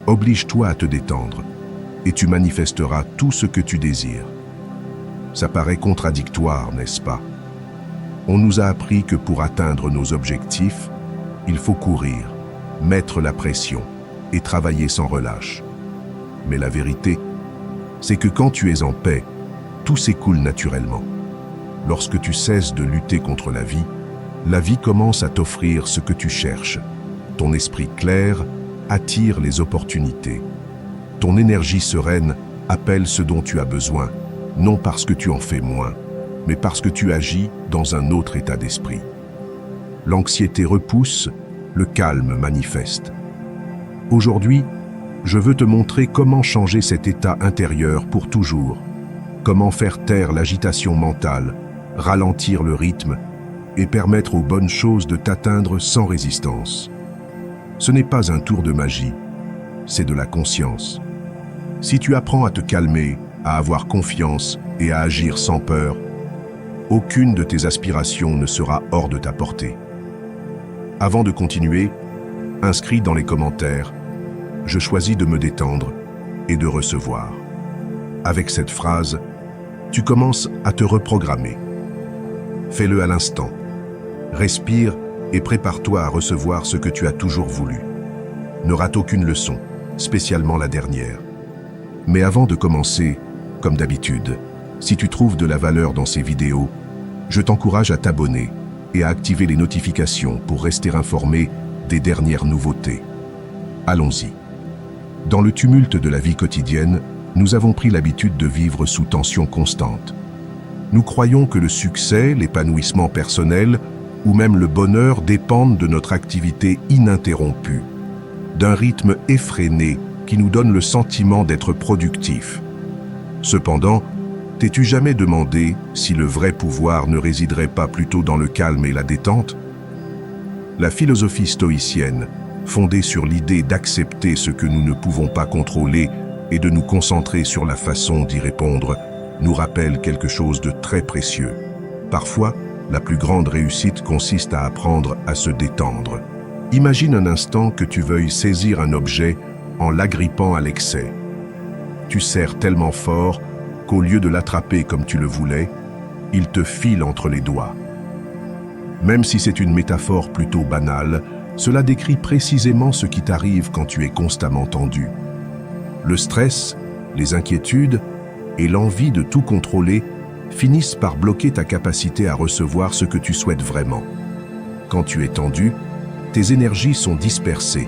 Oblige-toi à te détendre et tu manifesteras tout ce que tu désires. Ça paraît contradictoire, n'est-ce pas? On nous a appris que pour atteindre nos objectifs, il faut courir, mettre la pression et travailler sans relâche. Mais la vérité, c'est que quand tu es en paix, tout s'écoule naturellement. Lorsque tu cesses de lutter contre la vie commence à t'offrir ce que tu cherches. Ton esprit clair attire les opportunités. Ton énergie sereine appelle ce dont tu as besoin, non parce que tu en fais moins, mais parce que tu agis dans un autre état d'esprit. L'anxiété repousse, le calme manifeste. Aujourd'hui, je veux te montrer comment changer cet état intérieur pour toujours, comment faire taire l'agitation mentale, ralentir le rythme et permettre aux bonnes choses de t'atteindre sans résistance. Ce n'est pas un tour de magie, c'est de la conscience. Si tu apprends à te calmer, à avoir confiance et à agir sans peur, aucune de tes aspirations ne sera hors de ta portée. Avant de continuer, inscris dans les commentaires « Je choisis de me détendre et de recevoir ». Avec cette phrase, tu commences à te reprogrammer. Fais-le à l'instant. Respire et prépare-toi à recevoir ce que tu as toujours voulu. Ne rate aucune leçon, spécialement la dernière. Mais avant de commencer, comme d'habitude, si tu trouves de la valeur dans ces vidéos, je t'encourage à t'abonner et à activer les notifications pour rester informé des dernières nouveautés. Allons-y. Dans le tumulte de la vie quotidienne, nous avons pris l'habitude de vivre sous tension constante. Nous croyons que le succès, l'épanouissement personnel ou même le bonheur dépendent de notre activité ininterrompue, d'un rythme effréné qui nous donne le sentiment d'être productif. Cependant, t'es-tu jamais demandé si le vrai pouvoir ne résiderait pas plutôt dans le calme et la détente? La philosophie stoïcienne, fondée sur l'idée d'accepter ce que nous ne pouvons pas contrôler et de nous concentrer sur la façon d'y répondre, nous rappelle quelque chose de très précieux. Parfois, la plus grande réussite consiste à apprendre à se détendre. Imagine un instant que tu veuilles saisir un objet en l'agrippant à l'excès. Tu serres tellement fort qu'au lieu de l'attraper comme tu le voulais, il te file entre les doigts. Même si c'est une métaphore plutôt banale, cela décrit précisément ce qui t'arrive quand tu es constamment tendu. Le stress, les inquiétudes et l'envie de tout contrôler finissent par bloquer ta capacité à recevoir ce que tu souhaites vraiment. Quand tu es tendu, tes énergies sont dispersées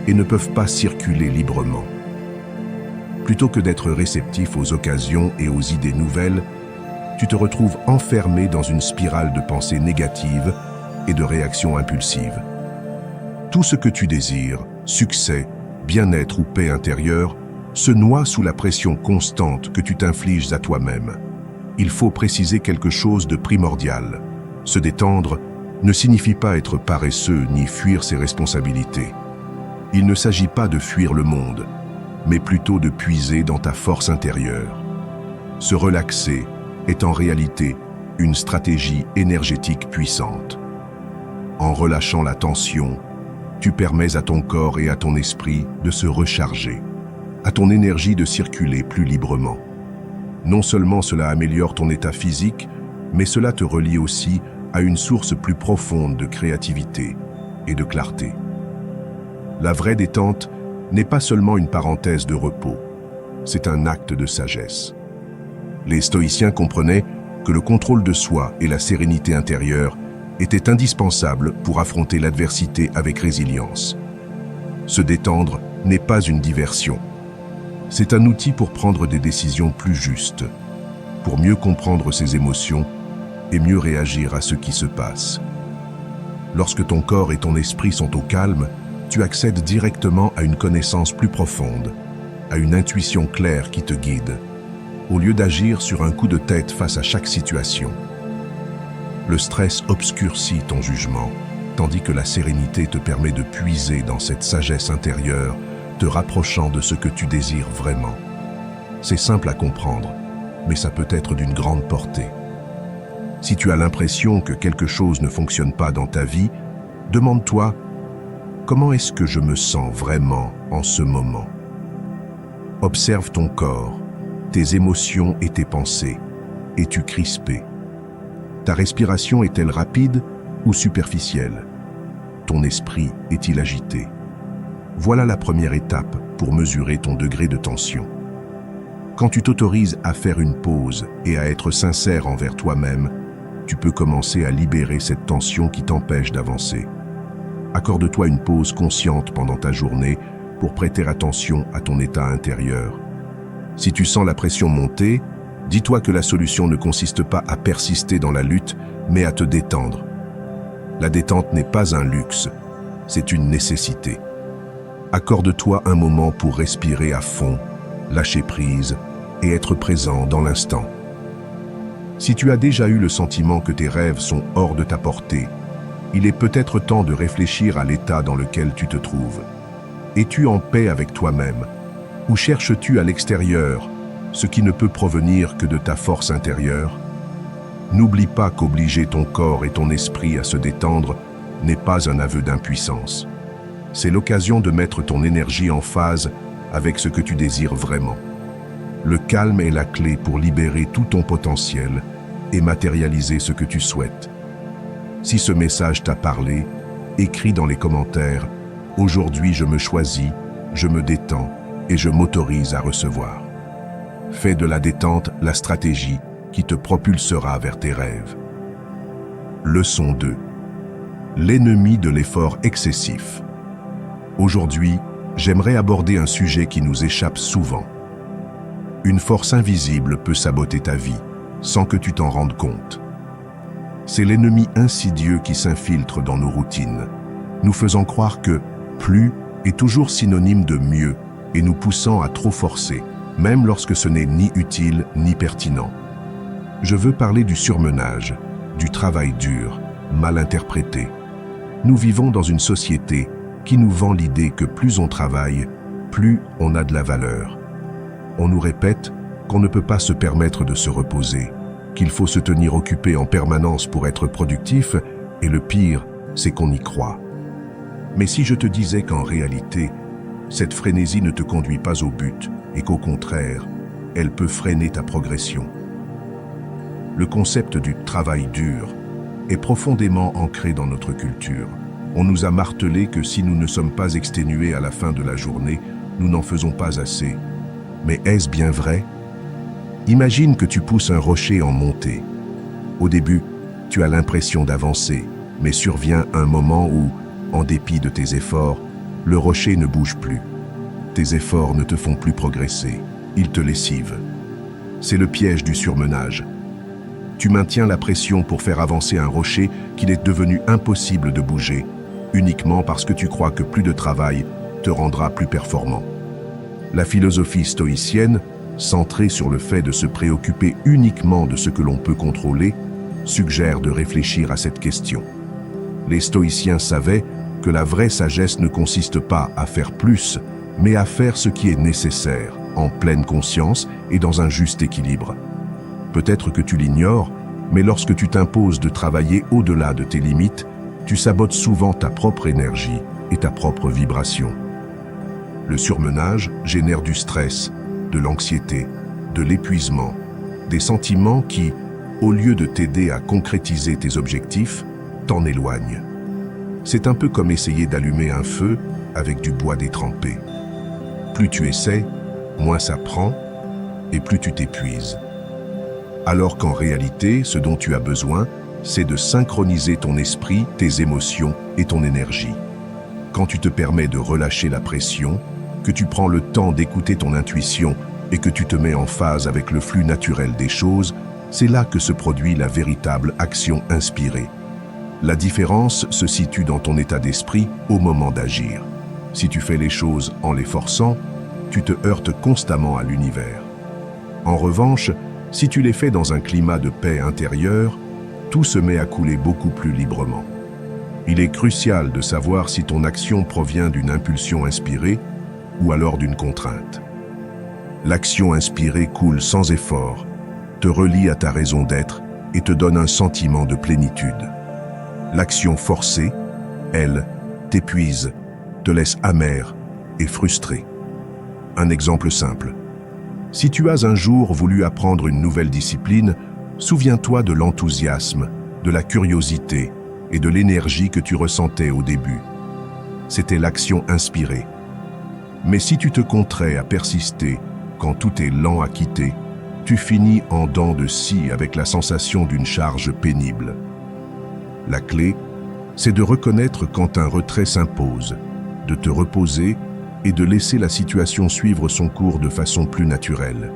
et ne peuvent pas circuler librement. Plutôt que d'être réceptif aux occasions et aux idées nouvelles, tu te retrouves enfermé dans une spirale de pensées négatives et de réactions impulsives. Tout ce que tu désires, succès, bien-être ou paix intérieure, se noie sous la pression constante que tu t'infliges à toi-même. Il faut préciser quelque chose de primordial. Se détendre ne signifie pas être paresseux ni fuir ses responsabilités. Il ne s'agit pas de fuir le monde, mais plutôt de puiser dans ta force intérieure. Se relaxer est en réalité une stratégie énergétique puissante. En relâchant la tension, tu permets à ton corps et à ton esprit de se recharger, à ton énergie de circuler plus librement. Non seulement cela améliore ton état physique, mais cela te relie aussi à une source plus profonde de créativité et de clarté. La vraie détente n'est pas seulement une parenthèse de repos, c'est un acte de sagesse. Les stoïciens comprenaient que le contrôle de soi et la sérénité intérieure étaient indispensables pour affronter l'adversité avec résilience. Se détendre n'est pas une diversion. C'est un outil pour prendre des décisions plus justes, pour mieux comprendre ses émotions et mieux réagir à ce qui se passe. Lorsque ton corps et ton esprit sont au calme, tu accèdes directement à une connaissance plus profonde, à une intuition claire qui te guide, au lieu d'agir sur un coup de tête face à chaque situation. Le stress obscurcit ton jugement, tandis que la sérénité te permet de puiser dans cette sagesse intérieure, te rapprochant de ce que tu désires vraiment. C'est simple à comprendre, mais ça peut être d'une grande portée. Si tu as l'impression que quelque chose ne fonctionne pas dans ta vie, demande-toi « Comment est-ce que je me sens vraiment en ce moment ?» Observe ton corps, tes émotions et tes pensées. Es-tu crispé? Ta respiration est-elle rapide ou superficielle? Ton esprit est-il agité? Voilà la première étape pour mesurer ton degré de tension. Quand tu t'autorises à faire une pause et à être sincère envers toi-même, tu peux commencer à libérer cette tension qui t'empêche d'avancer. Accorde-toi une pause consciente pendant ta journée pour prêter attention à ton état intérieur. Si tu sens la pression monter, dis-toi que la solution ne consiste pas à persister dans la lutte, mais à te détendre. La détente n'est pas un luxe, c'est une nécessité. Accorde-toi un moment pour respirer à fond, lâcher prise et être présent dans l'instant. Si tu as déjà eu le sentiment que tes rêves sont hors de ta portée, il est peut-être temps de réfléchir à l'état dans lequel tu te trouves. Es-tu en paix avec toi-même? Ou cherches-tu à l'extérieur ce qui ne peut provenir que de ta force intérieure? N'oublie pas qu'obliger ton corps et ton esprit à se détendre n'est pas un aveu d'impuissance. C'est l'occasion de mettre ton énergie en phase avec ce que tu désires vraiment. Le calme est la clé pour libérer tout ton potentiel et matérialiser ce que tu souhaites. Si ce message t'a parlé, écris dans les commentaires « Aujourd'hui je me choisis, je me détends et je m'autorise à recevoir ». Fais de la détente la stratégie qui te propulsera vers tes rêves. Leçon 2. L'ennemi de l'effort excessif. Aujourd'hui, j'aimerais aborder un sujet qui nous échappe souvent. Une force invisible peut saboter ta vie, sans que tu t'en rendes compte. C'est l'ennemi insidieux qui s'infiltre dans nos routines, nous faisant croire que plus est toujours synonyme de mieux et nous poussant à trop forcer, même lorsque ce n'est ni utile ni pertinent. Je veux parler du surmenage, du travail dur, mal interprété. Nous vivons dans une société qui nous vend l'idée que plus on travaille, plus on a de la valeur. On nous répète qu'on ne peut pas se permettre de se reposer, qu'il faut se tenir occupé en permanence pour être productif, et le pire, c'est qu'on y croit. Mais si je te disais qu'en réalité, cette frénésie ne te conduit pas au but, et qu'au contraire, elle peut freiner ta progression. Le concept du travail dur est profondément ancré dans notre culture. On nous a martelé que si nous ne sommes pas exténués à la fin de la journée, nous n'en faisons pas assez. Mais est-ce bien vrai? Imagine que tu pousses un rocher en montée. Au début, tu as l'impression d'avancer, mais survient un moment où, en dépit de tes efforts, le rocher ne bouge plus. Tes efforts ne te font plus progresser, ils te lessivent. C'est le piège du surmenage. Tu maintiens la pression pour faire avancer un rocher qu'il est devenu impossible de bouger, uniquement parce que tu crois que plus de travail te rendra plus performant. La philosophie stoïcienne, centrée sur le fait de se préoccuper uniquement de ce que l'on peut contrôler, suggère de réfléchir à cette question. Les stoïciens savaient que la vraie sagesse ne consiste pas à faire plus, mais à faire ce qui est nécessaire, en pleine conscience et dans un juste équilibre. Peut-être que tu l'ignores, mais lorsque tu t'imposes de travailler au-delà de tes limites, tu sabotes souvent ta propre énergie et ta propre vibration. Le surmenage génère du stress, de l'anxiété, de l'épuisement, des sentiments qui, au lieu de t'aider à concrétiser tes objectifs, t'en éloignent. C'est un peu comme essayer d'allumer un feu avec du bois détrempé. Plus tu essaies, moins ça prend et plus tu t'épuises. Alors qu'en réalité, ce dont tu as besoin, c'est de synchroniser ton esprit, tes émotions et ton énergie. Quand tu te permets de relâcher la pression, que tu prends le temps d'écouter ton intuition et que tu te mets en phase avec le flux naturel des choses, c'est là que se produit la véritable action inspirée. La différence se situe dans ton état d'esprit au moment d'agir. Si tu fais les choses en les forçant, tu te heurtes constamment à l'univers. En revanche, si tu les fais dans un climat de paix intérieure, tout se met à couler beaucoup plus librement. Il est crucial de savoir si ton action provient d'une impulsion inspirée ou alors d'une contrainte. L'action inspirée coule sans effort, te relie à ta raison d'être et te donne un sentiment de plénitude. L'action forcée, elle, t'épuise, te laisse amer et frustré. Un exemple simple. Si tu as un jour voulu apprendre une nouvelle discipline, souviens-toi de l'enthousiasme, de la curiosité et de l'énergie que tu ressentais au début. C'était l'action inspirée. Mais si tu te contrais à persister quand tout est lent à quitter, tu finis en dents de scie avec la sensation d'une charge pénible. La clé, c'est de reconnaître quand un retrait s'impose, de te reposer et de laisser la situation suivre son cours de façon plus naturelle.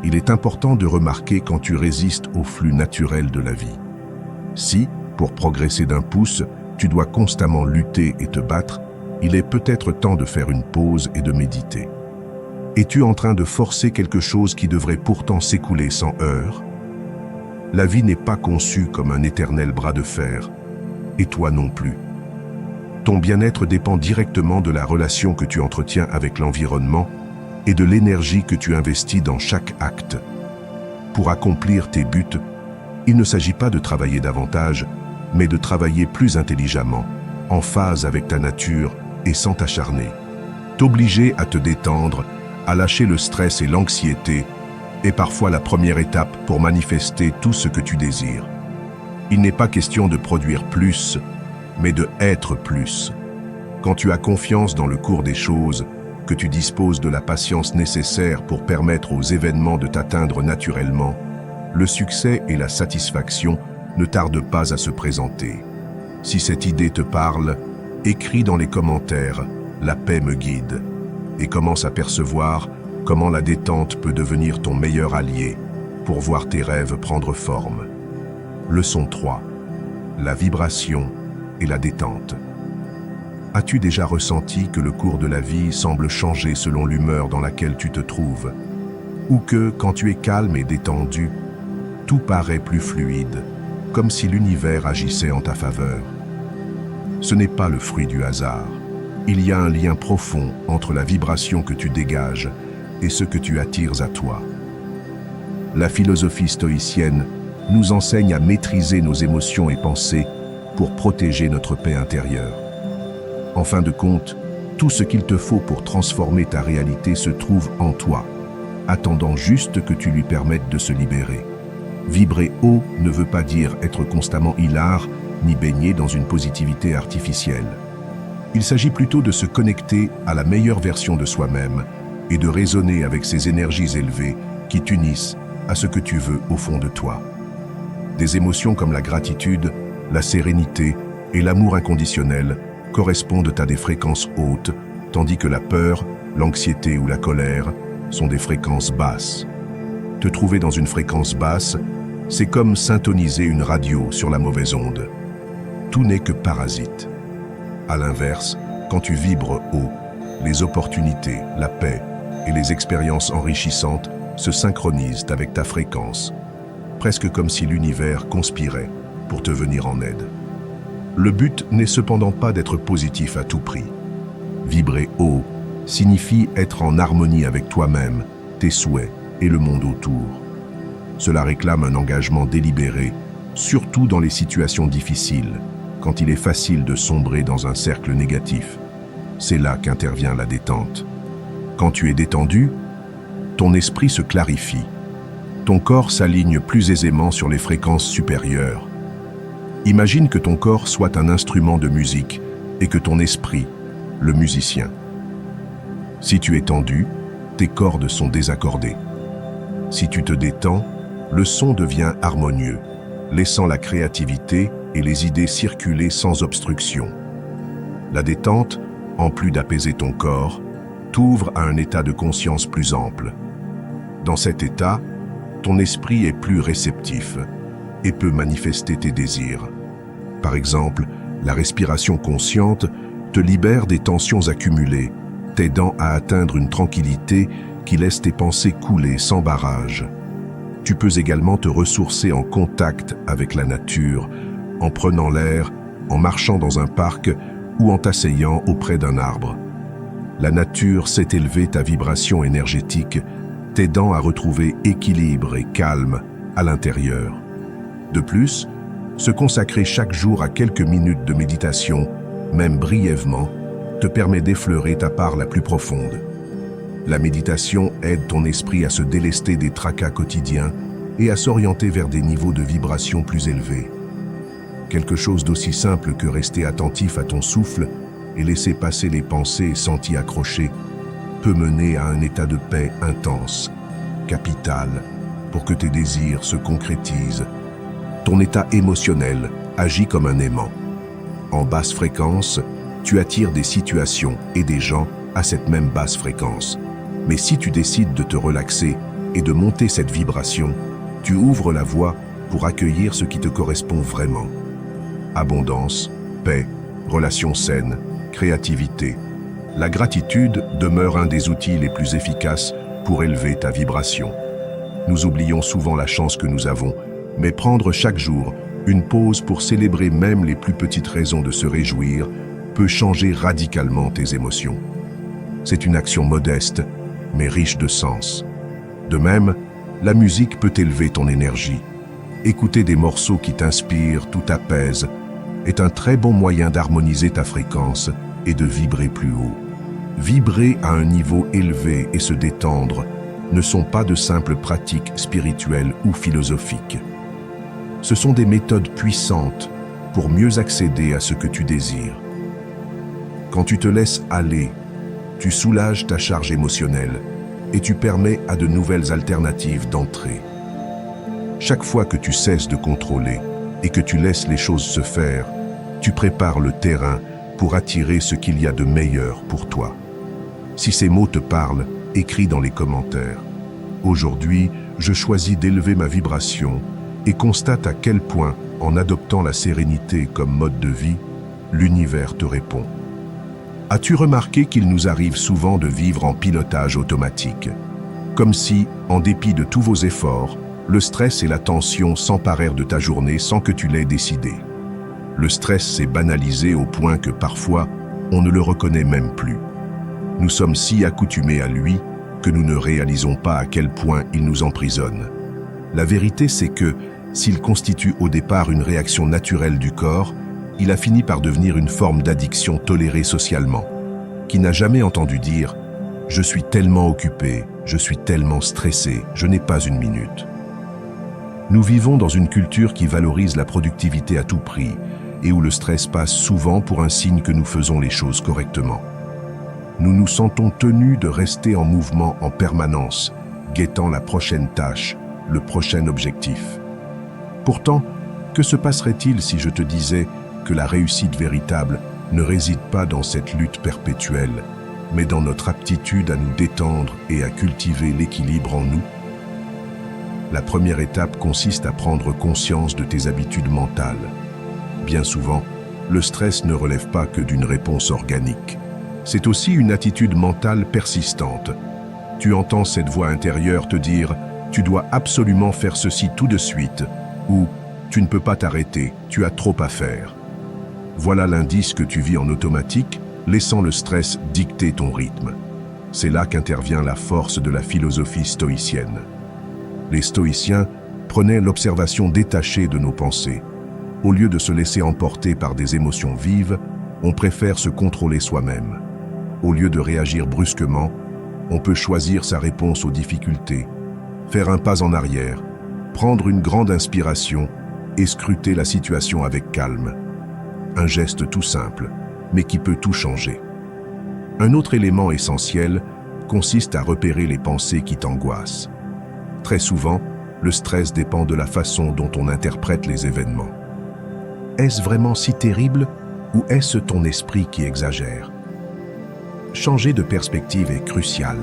Il est important de remarquer quand tu résistes au flux naturel de la vie. Si, pour progresser d'un pouce, tu dois constamment lutter et te battre, il est peut-être temps de faire une pause et de méditer. Es-tu en train de forcer quelque chose qui devrait pourtant s'écouler sans heurts? La vie n'est pas conçue comme un éternel bras de fer, et toi non plus. Ton bien-être dépend directement de la relation que tu entretiens avec l'environnement et de l'énergie que tu investis dans chaque acte. Pour accomplir tes buts, il ne s'agit pas de travailler davantage, mais de travailler plus intelligemment, en phase avec ta nature et sans t'acharner. T'obliger à te détendre, à lâcher le stress et l'anxiété est parfois la première étape pour manifester tout ce que tu désires. Il n'est pas question de produire plus, mais de être plus. Quand tu as confiance dans le cours des choses, que tu disposes de la patience nécessaire pour permettre aux événements de t'atteindre naturellement, le succès et la satisfaction ne tardent pas à se présenter. Si cette idée te parle, écris dans les commentaires « La paix me guide » et commence à percevoir comment la détente peut devenir ton meilleur allié pour voir tes rêves prendre forme. Leçon 3. La vibration et la détente. As-tu déjà ressenti que le cours de la vie semble changer selon l'humeur dans laquelle tu te trouves? Ou que, quand tu es calme et détendu, tout paraît plus fluide, comme si l'univers agissait en ta faveur? Ce n'est pas le fruit du hasard. Il y a un lien profond entre la vibration que tu dégages et ce que tu attires à toi. La philosophie stoïcienne nous enseigne à maîtriser nos émotions et pensées pour protéger notre paix intérieure. En fin de compte, tout ce qu'il te faut pour transformer ta réalité se trouve en toi, attendant juste que tu lui permettes de se libérer. Vibrer haut ne veut pas dire être constamment hilar, ni baigner dans une positivité artificielle. Il s'agit plutôt de se connecter à la meilleure version de soi-même et de résonner avec ces énergies élevées qui t'unissent à ce que tu veux au fond de toi. Des émotions comme la gratitude, la sérénité et l'amour inconditionnel correspondent à des fréquences hautes, tandis que la peur, l'anxiété ou la colère sont des fréquences basses. Te trouver dans une fréquence basse, c'est comme syntoniser une radio sur la mauvaise onde. Tout n'est que parasite. À l'inverse, quand tu vibres haut, les opportunités, la paix et les expériences enrichissantes se synchronisent avec ta fréquence, presque comme si l'univers conspirait pour te venir en aide. Le but n'est cependant pas d'être positif à tout prix. Vibrer haut signifie être en harmonie avec toi-même, tes souhaits et le monde autour. Cela réclame un engagement délibéré, surtout dans les situations difficiles, quand il est facile de sombrer dans un cercle négatif. C'est là qu'intervient la détente. Quand tu es détendu, ton esprit se clarifie. Ton corps s'aligne plus aisément sur les fréquences supérieures. Imagine que ton corps soit un instrument de musique et que ton esprit, le musicien. Si tu es tendu, tes cordes sont désaccordées. Si tu te détends, le son devient harmonieux, laissant la créativité et les idées circuler sans obstruction. La détente, en plus d'apaiser ton corps, t'ouvre à un état de conscience plus ample. Dans cet état, ton esprit est plus réceptif et peut manifester tes désirs. Par exemple, la respiration consciente te libère des tensions accumulées, t'aidant à atteindre une tranquillité qui laisse tes pensées couler sans barrage. Tu peux également te ressourcer en contact avec la nature, en prenant l'air, en marchant dans un parc ou en t'asseyant auprès d'un arbre. La nature sait élever ta vibration énergétique, t'aidant à retrouver équilibre et calme à l'intérieur. De plus, se consacrer chaque jour à quelques minutes de méditation, même brièvement, te permet d'effleurer ta part la plus profonde. La méditation aide ton esprit à se délester des tracas quotidiens et à s'orienter vers des niveaux de vibration plus élevés. Quelque chose d'aussi simple que rester attentif à ton souffle et laisser passer les pensées sans t'y accrocher peut mener à un état de paix intense, capital, pour que tes désirs se concrétisent. Ton état émotionnel agit comme un aimant. En basse fréquence, tu attires des situations et des gens à cette même basse fréquence. Mais si tu décides de te relaxer et de monter cette vibration, tu ouvres la voie pour accueillir ce qui te correspond vraiment. Abondance, paix, relations saines, créativité. La gratitude demeure un des outils les plus efficaces pour élever ta vibration. Nous oublions souvent la chance que nous avons, mais prendre chaque jour une pause pour célébrer même les plus petites raisons de se réjouir peut changer radicalement tes émotions. C'est une action modeste, mais riche de sens. De même, la musique peut élever ton énergie. Écouter des morceaux qui t'inspirent, tout apaise, est un très bon moyen d'harmoniser ta fréquence et de vibrer plus haut. Vibrer à un niveau élevé et se détendre ne sont pas de simples pratiques spirituelles ou philosophiques. Ce sont des méthodes puissantes pour mieux accéder à ce que tu désires. Quand tu te laisses aller, tu soulages ta charge émotionnelle et tu permets à de nouvelles alternatives d'entrer. Chaque fois que tu cesses de contrôler et que tu laisses les choses se faire, tu prépares le terrain pour attirer ce qu'il y a de meilleur pour toi. Si ces mots te parlent, écris dans les commentaires. Aujourd'hui, je choisis d'élever ma vibration et constate à quel point, en adoptant la sérénité comme mode de vie, l'univers te répond. As-tu remarqué qu'il nous arrive souvent de vivre en pilotage automatique? Comme si, en dépit de tous vos efforts, le stress et la tension s'emparèrent de ta journée sans que tu l'aies décidé. Le stress s'est banalisé au point que parfois, on ne le reconnaît même plus. Nous sommes si accoutumés à lui que nous ne réalisons pas à quel point il nous emprisonne. La vérité, c'est que, s'il constitue au départ une réaction naturelle du corps, il a fini par devenir une forme d'addiction tolérée socialement. Qui n'a jamais entendu dire « Je suis tellement occupé, je suis tellement stressé, je n'ai pas une minute ». Nous vivons dans une culture qui valorise la productivité à tout prix et où le stress passe souvent pour un signe que nous faisons les choses correctement. Nous nous sentons tenus de rester en mouvement en permanence, guettant la prochaine tâche, le prochain objectif. Pourtant, que se passerait-il si je te disais que la réussite véritable ne réside pas dans cette lutte perpétuelle, mais dans notre aptitude à nous détendre et à cultiver l'équilibre en nous? La première étape consiste à prendre conscience de tes habitudes mentales. Bien souvent, le stress ne relève pas que d'une réponse organique. C'est aussi une attitude mentale persistante. Tu entends cette voix intérieure te dire « Tu dois absolument faire ceci tout de suite » ou « Tu ne peux pas t'arrêter, tu as trop à faire ». Voilà l'indice que tu vis en automatique, laissant le stress dicter ton rythme. C'est là qu'intervient la force de la philosophie stoïcienne. Les stoïciens prenaient l'observation détachée de nos pensées. Au lieu de se laisser emporter par des émotions vives, on préfère se contrôler soi-même. Au lieu de réagir brusquement, on peut choisir sa réponse aux difficultés, faire un pas en arrière, prendre une grande inspiration et scruter la situation avec calme. Un geste tout simple, mais qui peut tout changer. Un autre élément essentiel consiste à repérer les pensées qui t'angoissent. Très souvent, le stress dépend de la façon dont on interprète les événements. Est-ce vraiment si terrible ou est-ce ton esprit qui exagère? Changer de perspective est crucial.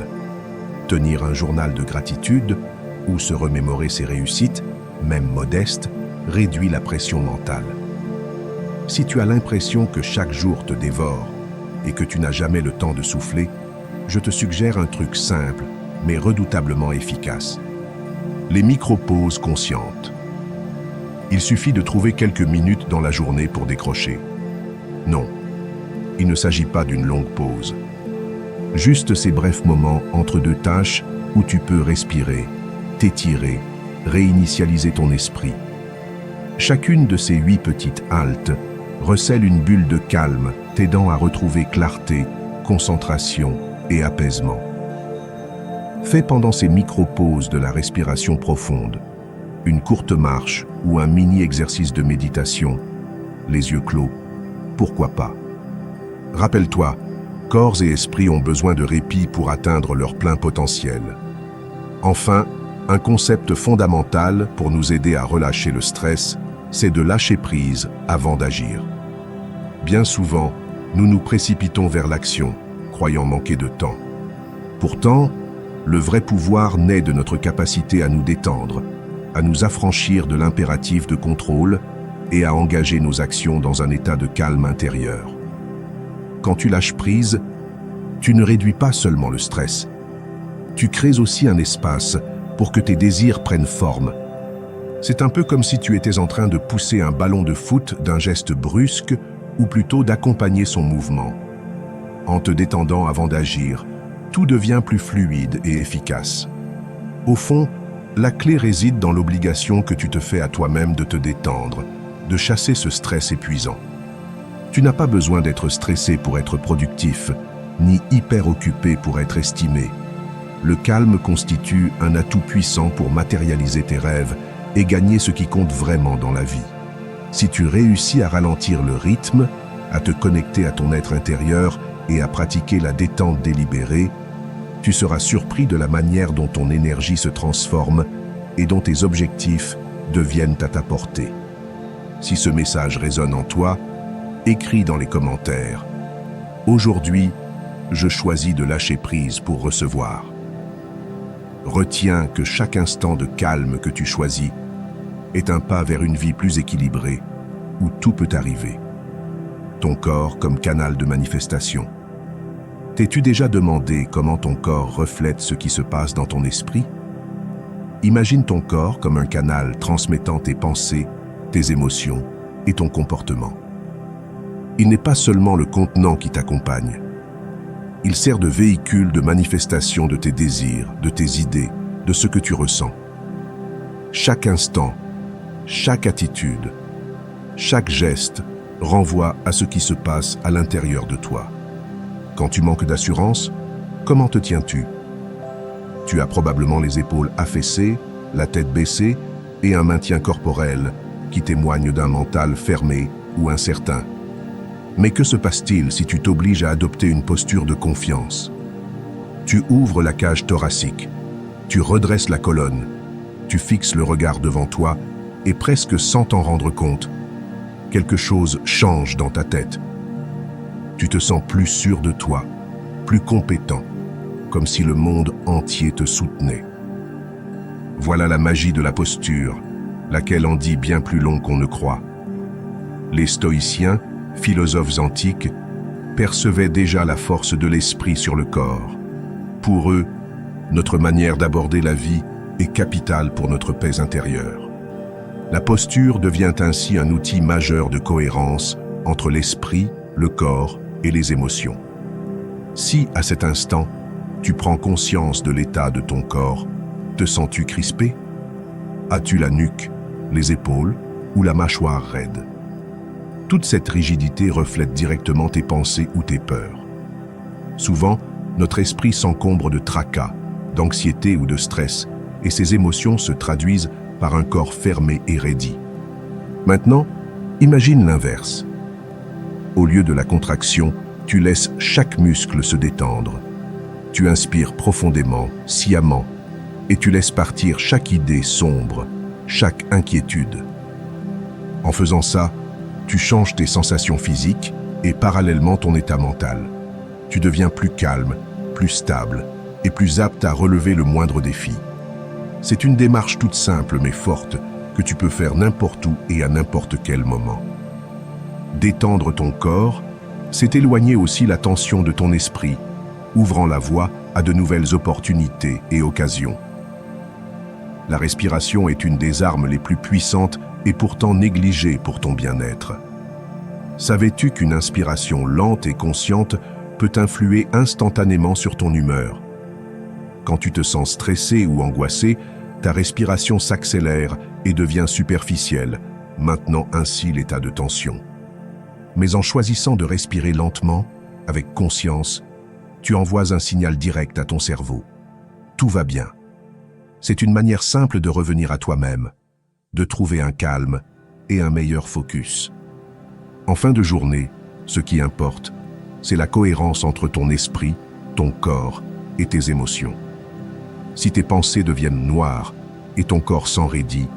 Tenir un journal de gratitude ou se remémorer ses réussites, même modestes, réduit la pression mentale. Si tu as l'impression que chaque jour te dévore et que tu n'as jamais le temps de souffler, je te suggère un truc simple, mais redoutablement efficace. Les micro-pauses conscientes. Il suffit de trouver quelques minutes dans la journée pour décrocher. Non, il ne s'agit pas d'une longue pause. Juste ces brefs moments entre deux tâches où tu peux respirer, t'étirer, réinitialiser ton esprit. Chacune de ces 8 petites haltes recèle une bulle de calme, t'aidant à retrouver clarté, concentration et apaisement. Fais pendant ces micro-pauses de la respiration profonde, une courte marche ou un mini-exercice de méditation, les yeux clos, pourquoi pas. Rappelle-toi, corps et esprit ont besoin de répit pour atteindre leur plein potentiel. Enfin, un concept fondamental pour nous aider à relâcher le stress, c'est de lâcher prise avant d'agir. Bien souvent, nous nous précipitons vers l'action, croyant manquer de temps. Pourtant, le vrai pouvoir naît de notre capacité à nous détendre, à nous affranchir de l'impératif de contrôle et à engager nos actions dans un état de calme intérieur. Quand tu lâches prise, tu ne réduis pas seulement le stress. Tu crées aussi un espace pour que tes désirs prennent forme. C'est un peu comme si tu étais en train de pousser un ballon de foot d'un geste brusque ou plutôt d'accompagner son mouvement. En te détendant avant d'agir, tout devient plus fluide et efficace. Au fond, la clé réside dans l'obligation que tu te fais à toi-même de te détendre, de chasser ce stress épuisant. Tu n'as pas besoin d'être stressé pour être productif, ni hyper occupé pour être estimé. Le calme constitue un atout puissant pour matérialiser tes rêves et gagner ce qui compte vraiment dans la vie. Si tu réussis à ralentir le rythme, à te connecter à ton être intérieur et à pratiquer la détente délibérée, tu seras surpris de la manière dont ton énergie se transforme et dont tes objectifs deviennent à ta portée. Si ce message résonne en toi, écris dans les commentaires. Aujourd'hui, je choisis de lâcher prise pour recevoir. Retiens que chaque instant de calme que tu choisis est un pas vers une vie plus équilibrée, où tout peut arriver. Ton corps comme canal de manifestation. T'es-tu déjà demandé comment ton corps reflète ce qui se passe dans ton esprit? Imagine ton corps comme un canal transmettant tes pensées, tes émotions et ton comportement. Il n'est pas seulement le contenant qui t'accompagne. Il sert de véhicule de manifestation de tes désirs, de tes idées, de ce que tu ressens. Chaque instant, chaque attitude, chaque geste renvoie à ce qui se passe à l'intérieur de toi. Quand tu manques d'assurance, comment te tiens-tu? Tu as probablement les épaules affaissées, la tête baissée et un maintien corporel qui témoigne d'un mental fermé ou incertain. Mais que se passe-t-il si tu t'obliges à adopter une posture de confiance? Tu ouvres la cage thoracique, tu redresses la colonne, tu fixes le regard devant toi et presque sans t'en rendre compte, quelque chose change dans ta tête. Tu te sens plus sûr de toi, plus compétent, comme si le monde entier te soutenait. Voilà la magie de la posture, laquelle en dit bien plus long qu'on ne croit. Les stoïciens, philosophes antiques, percevaient déjà la force de l'esprit sur le corps. Pour eux, notre manière d'aborder la vie est capitale pour notre paix intérieure. La posture devient ainsi un outil majeur de cohérence entre l'esprit, le corps et les émotions. Si, à cet instant, tu prends conscience de l'état de ton corps, te sens-tu crispé? As-tu la nuque, les épaules ou la mâchoire raide? Toute cette rigidité reflète directement tes pensées ou tes peurs. Souvent, notre esprit s'encombre de tracas, d'anxiété ou de stress, et ces émotions se traduisent par un corps fermé et raidi. Maintenant, imagine l'inverse. Au lieu de la contraction, tu laisses chaque muscle se détendre. Tu inspires profondément, sciemment, et tu laisses partir chaque idée sombre, chaque inquiétude. En faisant ça, tu changes tes sensations physiques et parallèlement ton état mental. Tu deviens plus calme, plus stable et plus apte à relever le moindre défi. C'est une démarche toute simple mais forte que tu peux faire n'importe où et à n'importe quel moment. Détendre ton corps, c'est éloigner aussi la tension de ton esprit, ouvrant la voie à de nouvelles opportunités et occasions. La respiration est une des armes les plus puissantes et pourtant négligée pour ton bien-être. Savais-tu qu'une inspiration lente et consciente peut influer instantanément sur ton humeur? Quand tu te sens stressé ou angoissé, ta respiration s'accélère et devient superficielle, maintenant ainsi l'état de tension. Mais en choisissant de respirer lentement, avec conscience, tu envoies un signal direct à ton cerveau. tout va bien. C'est une manière simple de revenir à toi-même, de trouver un calme et un meilleur focus. En fin de journée, ce qui importe, c'est la cohérence entre ton esprit, ton corps et tes émotions. Si tes pensées deviennent noires et ton corps s'enraidit,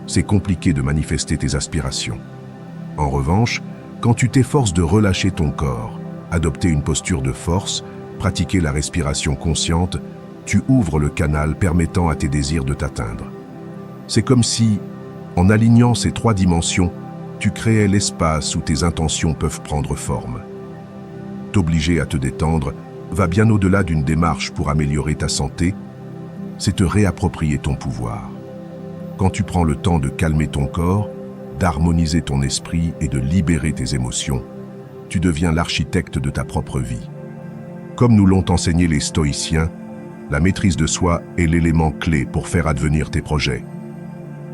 c'est compliqué de manifester tes aspirations. En revanche, quand tu t'efforces de relâcher ton corps, adopter une posture de force, pratiquer la respiration consciente, tu ouvres le canal permettant à tes désirs de t'atteindre. C'est comme si, en alignant ces trois dimensions, tu créais l'espace où tes intentions peuvent prendre forme. T'obliger à te détendre va bien au-delà d'une démarche pour améliorer ta santé, c'est te réapproprier ton pouvoir. Quand tu prends le temps de calmer ton corps, d'harmoniser ton esprit et de libérer tes émotions, tu deviens l'architecte de ta propre vie. Comme nous l'ont enseigné les stoïciens, la maîtrise de soi est l'élément clé pour faire advenir tes projets.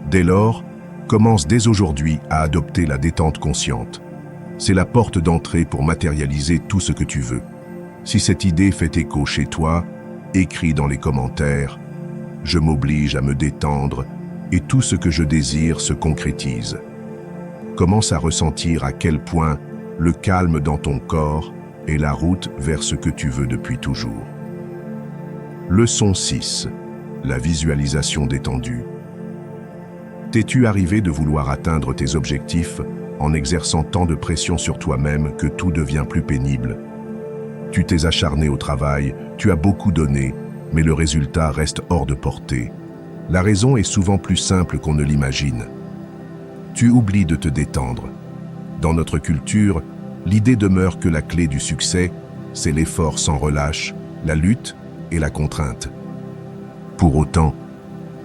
Dès lors, commence dès aujourd'hui à adopter la détente consciente. C'est la porte d'entrée pour matérialiser tout ce que tu veux. Si cette idée fait écho chez toi, écris dans les commentaires « Je m'oblige à me détendre et tout ce que je désire se concrétise ». Commence à ressentir à quel point le calme dans ton corps est la route vers ce que tu veux depuis toujours. Leçon 6. La visualisation détendue. T'es-tu arrivé de vouloir atteindre tes objectifs en exerçant tant de pression sur toi-même que tout devient plus pénible? Tu t'es acharné au travail, tu as beaucoup donné, mais le résultat reste hors de portée. La raison est souvent plus simple qu'on ne l'imagine. Tu oublies de te détendre. Dans notre culture, l'idée demeure que la clé du succès, c'est l'effort sans relâche, la lutte et la contrainte. Pour autant,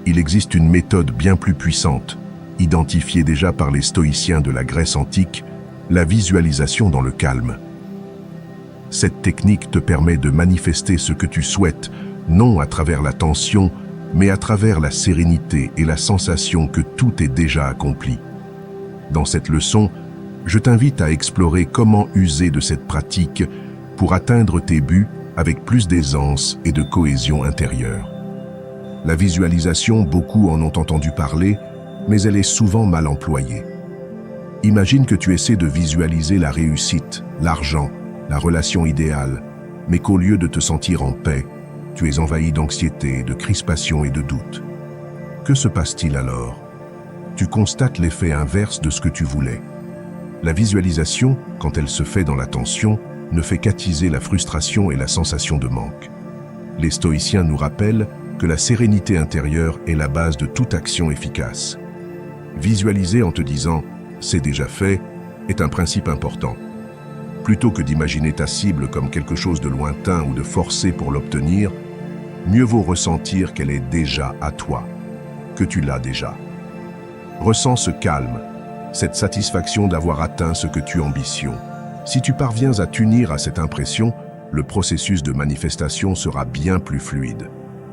il existe une méthode bien plus puissante, identifiée déjà par les stoïciens de la Grèce antique, la visualisation dans le calme. Cette technique te permet de manifester ce que tu souhaites, non à travers la tension, mais à travers la sérénité et la sensation que tout est déjà accompli. Dans cette leçon, je t'invite à explorer comment user de cette pratique pour atteindre tes buts avec plus d'aisance et de cohésion intérieure. La visualisation, beaucoup en ont entendu parler, mais elle est souvent mal employée. Imagine que tu essaies de visualiser la réussite, l'argent, la relation idéale, mais qu'au lieu de te sentir en paix, tu es envahi d'anxiété, de crispation et de doute. Que se passe-t-il alors? Tu constates l'effet inverse de ce que tu voulais. La visualisation, quand elle se fait dans la tension, ne fait qu'attiser la frustration et la sensation de manque. Les stoïciens nous rappellent que la sérénité intérieure est la base de toute action efficace. Visualiser en te disant « c'est déjà fait » est un principe important. Plutôt que d'imaginer ta cible comme quelque chose de lointain ou de forcer pour l'obtenir, mieux vaut ressentir qu'elle est déjà à toi, que tu l'as déjà. Ressens ce calme, cette satisfaction d'avoir atteint ce que tu ambitionnes. Si tu parviens à t'unir à cette impression, le processus de manifestation sera bien plus fluide.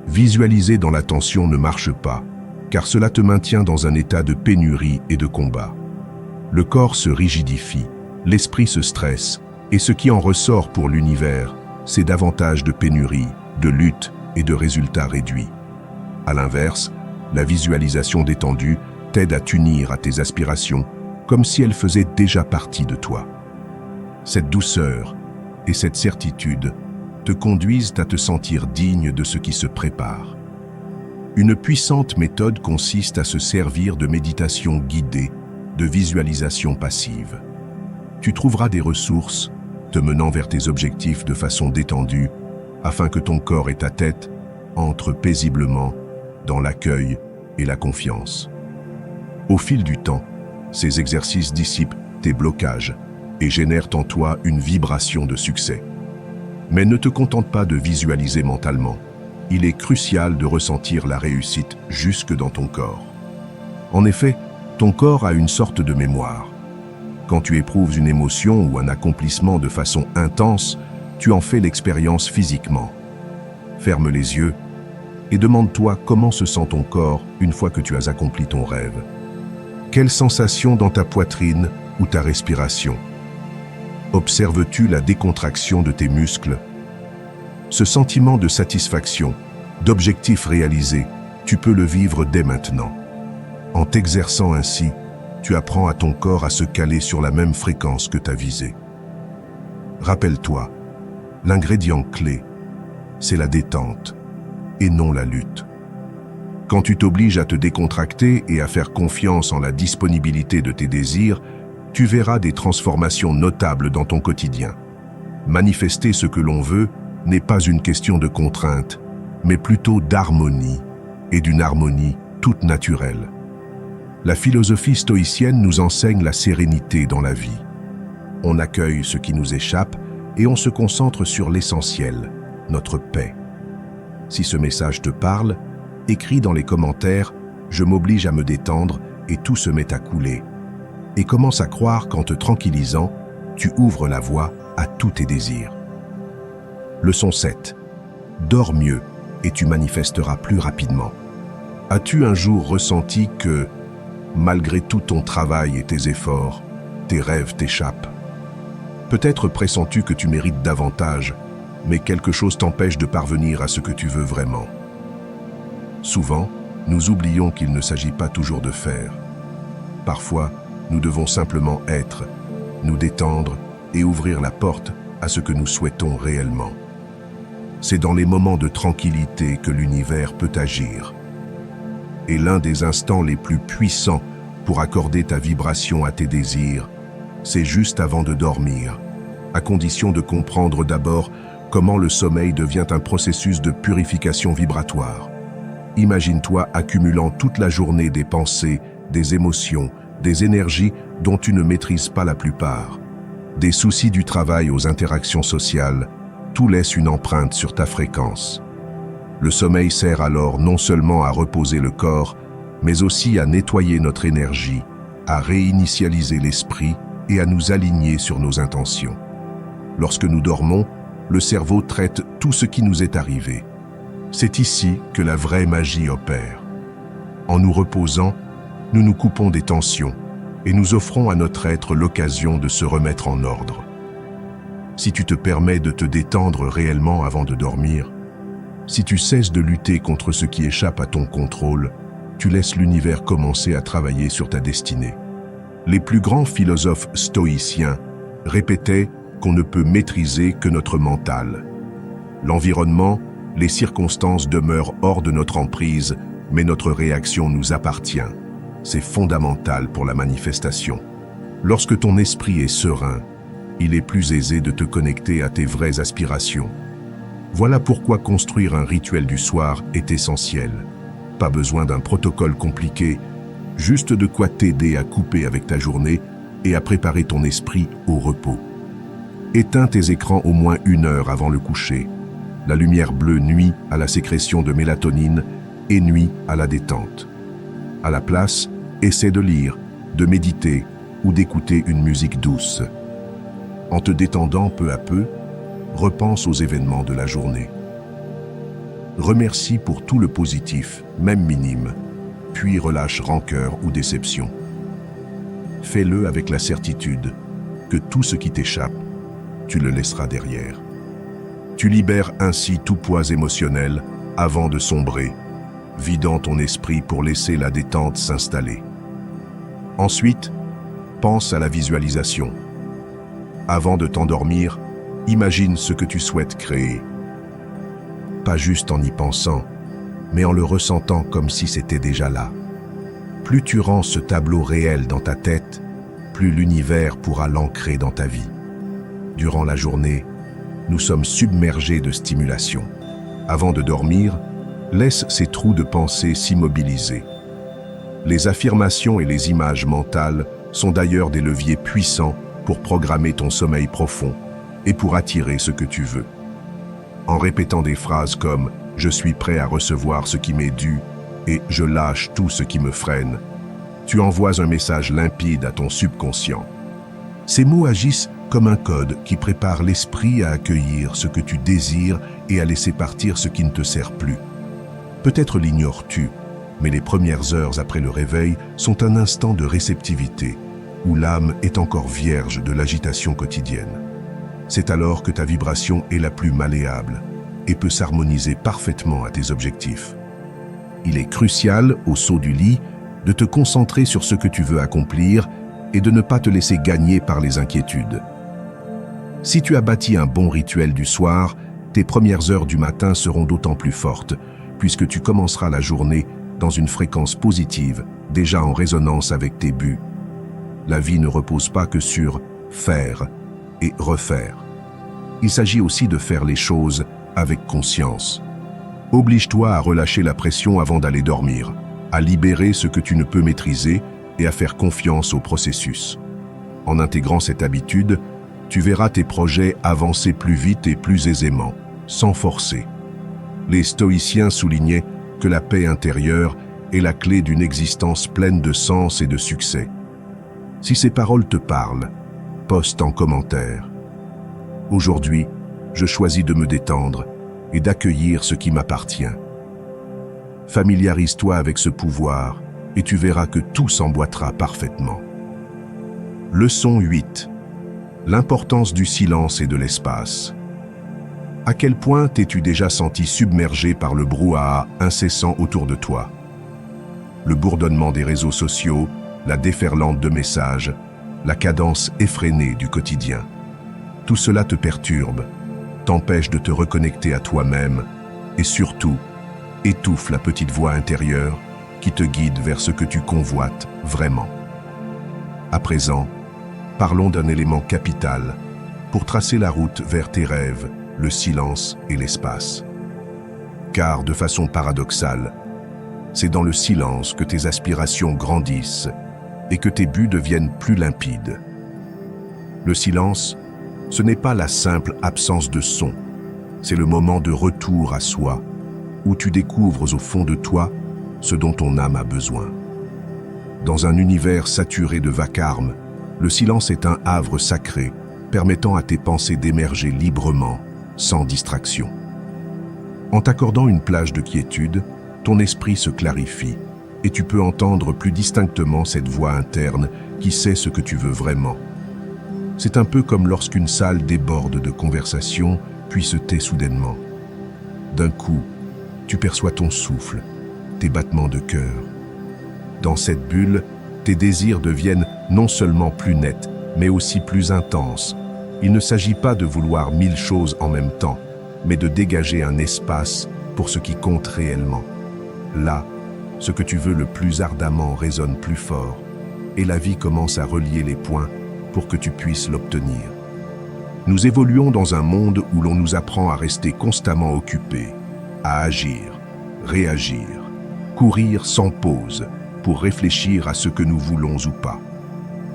Visualiser dans la tension ne marche pas, car cela te maintient dans un état de pénurie et de combat. Le corps se rigidifie, l'esprit se stresse, et ce qui en ressort pour l'univers, c'est davantage de pénurie, de lutte et de résultats réduits. À l'inverse, la visualisation détendue t'aide à t'unir à tes aspirations, comme si elles faisaient déjà partie de toi. Cette douceur et cette certitude te conduisent à te sentir digne de ce qui se prépare. Une puissante méthode consiste à se servir de méditation guidée, de visualisation passive. Tu trouveras des ressources te menant vers tes objectifs de façon détendue, afin que ton corps et ta tête entrent paisiblement dans l'accueil et la confiance. Au fil du temps, ces exercices dissipent tes blocages et génèrent en toi une vibration de succès. Mais ne te contente pas de visualiser mentalement. Il est crucial de ressentir la réussite jusque dans ton corps. En effet, ton corps a une sorte de mémoire. Quand tu éprouves une émotion ou un accomplissement de façon intense, tu en fais l'expérience physiquement. Ferme les yeux et demande-toi comment se sent ton corps une fois que tu as accompli ton rêve. Quelle sensation dans ta poitrine ou ta respiration? Observes-tu la décontraction de tes muscles? Ce sentiment de satisfaction d'objectifs réalisés, tu peux le vivre dès maintenant. En t'exerçant ainsi, tu apprends à ton corps à se caler sur la même fréquence que ta visée. Rappelle-toi, l'ingrédient clé, c'est la détente et non la lutte. Quand tu t'obliges à te décontracter et à faire confiance en la disponibilité de tes désirs, tu verras des transformations notables dans ton quotidien. Manifester ce que l'on veut n'est pas une question de contrainte, mais plutôt d'harmonie, et d'une harmonie toute naturelle. La philosophie stoïcienne nous enseigne la sérénité dans la vie. On accueille ce qui nous échappe et on se concentre sur l'essentiel, notre paix. Si ce message te parle, écris dans les commentaires « Je m'oblige à me détendre et tout se met à couler » et commence à croire qu'en te tranquillisant, tu ouvres la voie à tous tes désirs. Leçon 7. Dors mieux et tu manifesteras plus rapidement. As-tu un jour ressenti que, malgré tout ton travail et tes efforts, tes rêves t'échappent? Peut-être pressens-tu que tu mérites davantage, mais quelque chose t'empêche de parvenir à ce que tu veux vraiment. Souvent, nous oublions qu'il ne s'agit pas toujours de faire. Parfois, nous devons simplement être, nous détendre et ouvrir la porte à ce que nous souhaitons réellement. C'est dans les moments de tranquillité que l'univers peut agir. Et l'un des instants les plus puissants pour accorder ta vibration à tes désirs, c'est juste avant de dormir, à condition de comprendre d'abord comment le sommeil devient un processus de purification vibratoire. Imagine-toi accumulant toute la journée des pensées, des émotions, des énergies dont tu ne maîtrises pas la plupart. Des soucis du travail aux interactions sociales, tout laisse une empreinte sur ta fréquence. Le sommeil sert alors non seulement à reposer le corps, mais aussi à nettoyer notre énergie, à réinitialiser l'esprit et à nous aligner sur nos intentions. Lorsque nous dormons, le cerveau traite tout ce qui nous est arrivé. C'est ici que la vraie magie opère. En nous reposant, nous nous coupons des tensions et nous offrons à notre être l'occasion de se remettre en ordre. Si tu te permets de te détendre réellement avant de dormir, si tu cesses de lutter contre ce qui échappe à ton contrôle, tu laisses l'univers commencer à travailler sur ta destinée. Les plus grands philosophes stoïciens répétaient qu'on ne peut maîtriser que notre mental. L'environnement, les circonstances demeurent hors de notre emprise, mais notre réaction nous appartient. C'est fondamental pour la manifestation. Lorsque ton esprit est serein, il est plus aisé de te connecter à tes vraies aspirations. Voilà pourquoi construire un rituel du soir est essentiel. Pas besoin d'un protocole compliqué, juste de quoi t'aider à couper avec ta journée et à préparer ton esprit au repos. Éteins tes écrans au moins 1 heure avant le coucher. La lumière bleue nuit à la sécrétion de mélatonine et nuit à la détente. À la place, essaie de lire, de méditer ou d'écouter une musique douce. En te détendant peu à peu, repense aux événements de la journée. Remercie pour tout le positif, même minime, puis relâche rancœur ou déception. Fais-le avec la certitude que tout ce qui t'échappe, tu le laisseras derrière. Tu libères ainsi tout poids émotionnel avant de sombrer, vidant ton esprit pour laisser la détente s'installer. Ensuite, pense à la visualisation. Avant de t'endormir, imagine ce que tu souhaites créer. Pas juste en y pensant, mais en le ressentant comme si c'était déjà là. Plus tu rends ce tableau réel dans ta tête, plus l'univers pourra l'ancrer dans ta vie. Durant la journée, nous sommes submergés de stimulation. Avant de dormir, laisse ces trous de pensée s'immobiliser. Les affirmations et les images mentales sont d'ailleurs des leviers puissants pour programmer ton sommeil profond et pour attirer ce que tu veux. En répétant des phrases comme « Je suis prêt à recevoir ce qui m'est dû » et « Je lâche tout ce qui me freine », tu envoies un message limpide à ton subconscient. Ces mots agissent comme un code qui prépare l'esprit à accueillir ce que tu désires et à laisser partir ce qui ne te sert plus. Peut-être l'ignores-tu, mais les premières heures après le réveil sont un instant de réceptivité, où l'âme est encore vierge de l'agitation quotidienne. C'est alors que ta vibration est la plus malléable, et peut s'harmoniser parfaitement à tes objectifs. Il est crucial, au saut du lit, de te concentrer sur ce que tu veux accomplir et de ne pas te laisser gagner par les inquiétudes. Si tu as bâti un bon rituel du soir, tes premières heures du matin seront d'autant plus fortes, puisque tu commenceras la journée dans une fréquence positive, déjà en résonance avec tes buts. La vie ne repose pas que sur faire et refaire. Il s'agit aussi de faire les choses avec conscience. Oblige-toi à relâcher la pression avant d'aller dormir, à libérer ce que tu ne peux maîtriser et à faire confiance au processus. En intégrant cette habitude, tu verras tes projets avancer plus vite et plus aisément, sans forcer. Les stoïciens soulignaient que la paix intérieure est la clé d'une existence pleine de sens et de succès. Si ces paroles te parlent, poste en commentaire. Aujourd'hui, je choisis de me détendre et d'accueillir ce qui m'appartient. Familiarise-toi avec ce pouvoir et tu verras que tout s'emboîtera parfaitement. Leçon 8. L'importance du silence et de l'espace. À quel point t'es-tu déjà senti submergé par le brouhaha incessant autour de toi? Le bourdonnement des réseaux sociaux, la déferlante de messages, la cadence effrénée du quotidien. Tout cela te perturbe, t'empêche de te reconnecter à toi-même et surtout, étouffe la petite voix intérieure qui te guide vers ce que tu convoites vraiment. À présent, parlons d'un élément capital pour tracer la route vers tes rêves, le silence et l'espace. Car, de façon paradoxale, c'est dans le silence que tes aspirations grandissent et que tes buts deviennent plus limpides. Le silence, ce n'est pas la simple absence de son, c'est le moment de retour à soi, où tu découvres au fond de toi ce dont ton âme a besoin. Dans un univers saturé de vacarme, le silence est un havre sacré, permettant à tes pensées d'émerger librement, sans distraction. En t'accordant une plage de quiétude, ton esprit se clarifie et tu peux entendre plus distinctement cette voix interne qui sait ce que tu veux vraiment. C'est un peu comme lorsqu'une salle déborde de conversation puis se tait soudainement. D'un coup, tu perçois ton souffle, tes battements de cœur. Dans cette bulle, tes désirs deviennent non seulement plus nets, mais aussi plus intenses. Il ne s'agit pas de vouloir 1000 choses en même temps, mais de dégager un espace pour ce qui compte réellement. Là, ce que tu veux le plus ardemment résonne plus fort, et la vie commence à relier les points pour que tu puisses l'obtenir. Nous évoluons dans un monde où l'on nous apprend à rester constamment occupés, à agir, réagir, courir sans pause pour réfléchir à ce que nous voulons ou pas.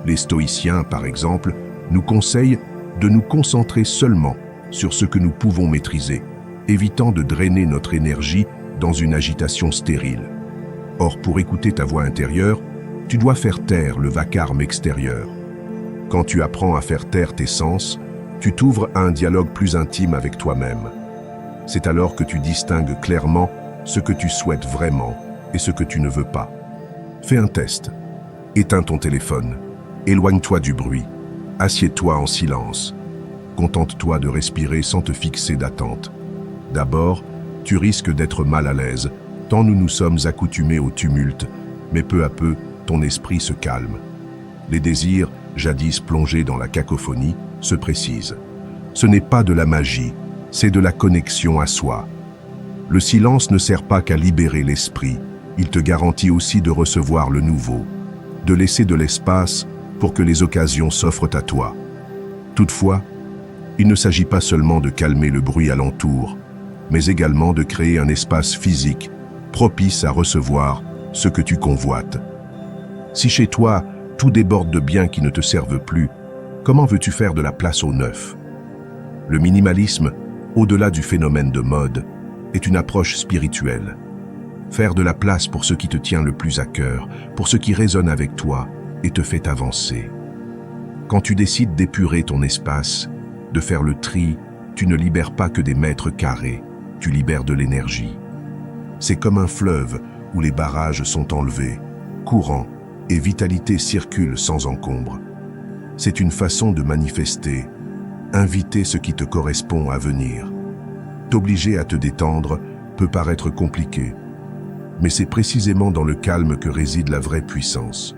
Les stoïciens, par exemple, nous conseillent de nous concentrer seulement sur ce que nous pouvons maîtriser, évitant de drainer notre énergie dans une agitation stérile. Or, pour écouter ta voix intérieure, tu dois faire taire le vacarme extérieur. Quand tu apprends à faire taire tes sens, tu t'ouvres à un dialogue plus intime avec toi-même. C'est alors que tu distingues clairement ce que tu souhaites vraiment et ce que tu ne veux pas. Fais un test. Éteins ton téléphone. Éloigne-toi du bruit. Assieds-toi en silence. Contente-toi de respirer sans te fixer d'attente. D'abord, tu risques d'être mal à l'aise, tant nous nous sommes accoutumés au tumulte, mais peu à peu, ton esprit se calme. Les désirs, jadis plongés dans la cacophonie, se précisent. Ce n'est pas de la magie, c'est de la connexion à soi. Le silence ne sert pas qu'à libérer l'esprit, il te garantit aussi de recevoir le nouveau, de laisser de l'espace pour que les occasions s'offrent à toi. Toutefois, il ne s'agit pas seulement de calmer le bruit alentour, mais également de créer un espace physique propice à recevoir ce que tu convoites. Si chez toi, tout déborde de biens qui ne te servent plus, comment veux-tu faire de la place au neuf? Le minimalisme, au-delà du phénomène de mode, est une approche spirituelle. Faire de la place pour ce qui te tient le plus à cœur, pour ce qui résonne avec toi et te fait avancer. Quand tu décides d'épurer ton espace, de faire le tri, tu ne libères pas que des mètres carrés, tu libères de l'énergie. C'est comme un fleuve où les barrages sont enlevés, courant et vitalité circulent sans encombre. C'est une façon de manifester, inviter ce qui te correspond à venir. t'obliger à te détendre peut paraître compliqué, mais c'est précisément dans le calme que réside la vraie puissance.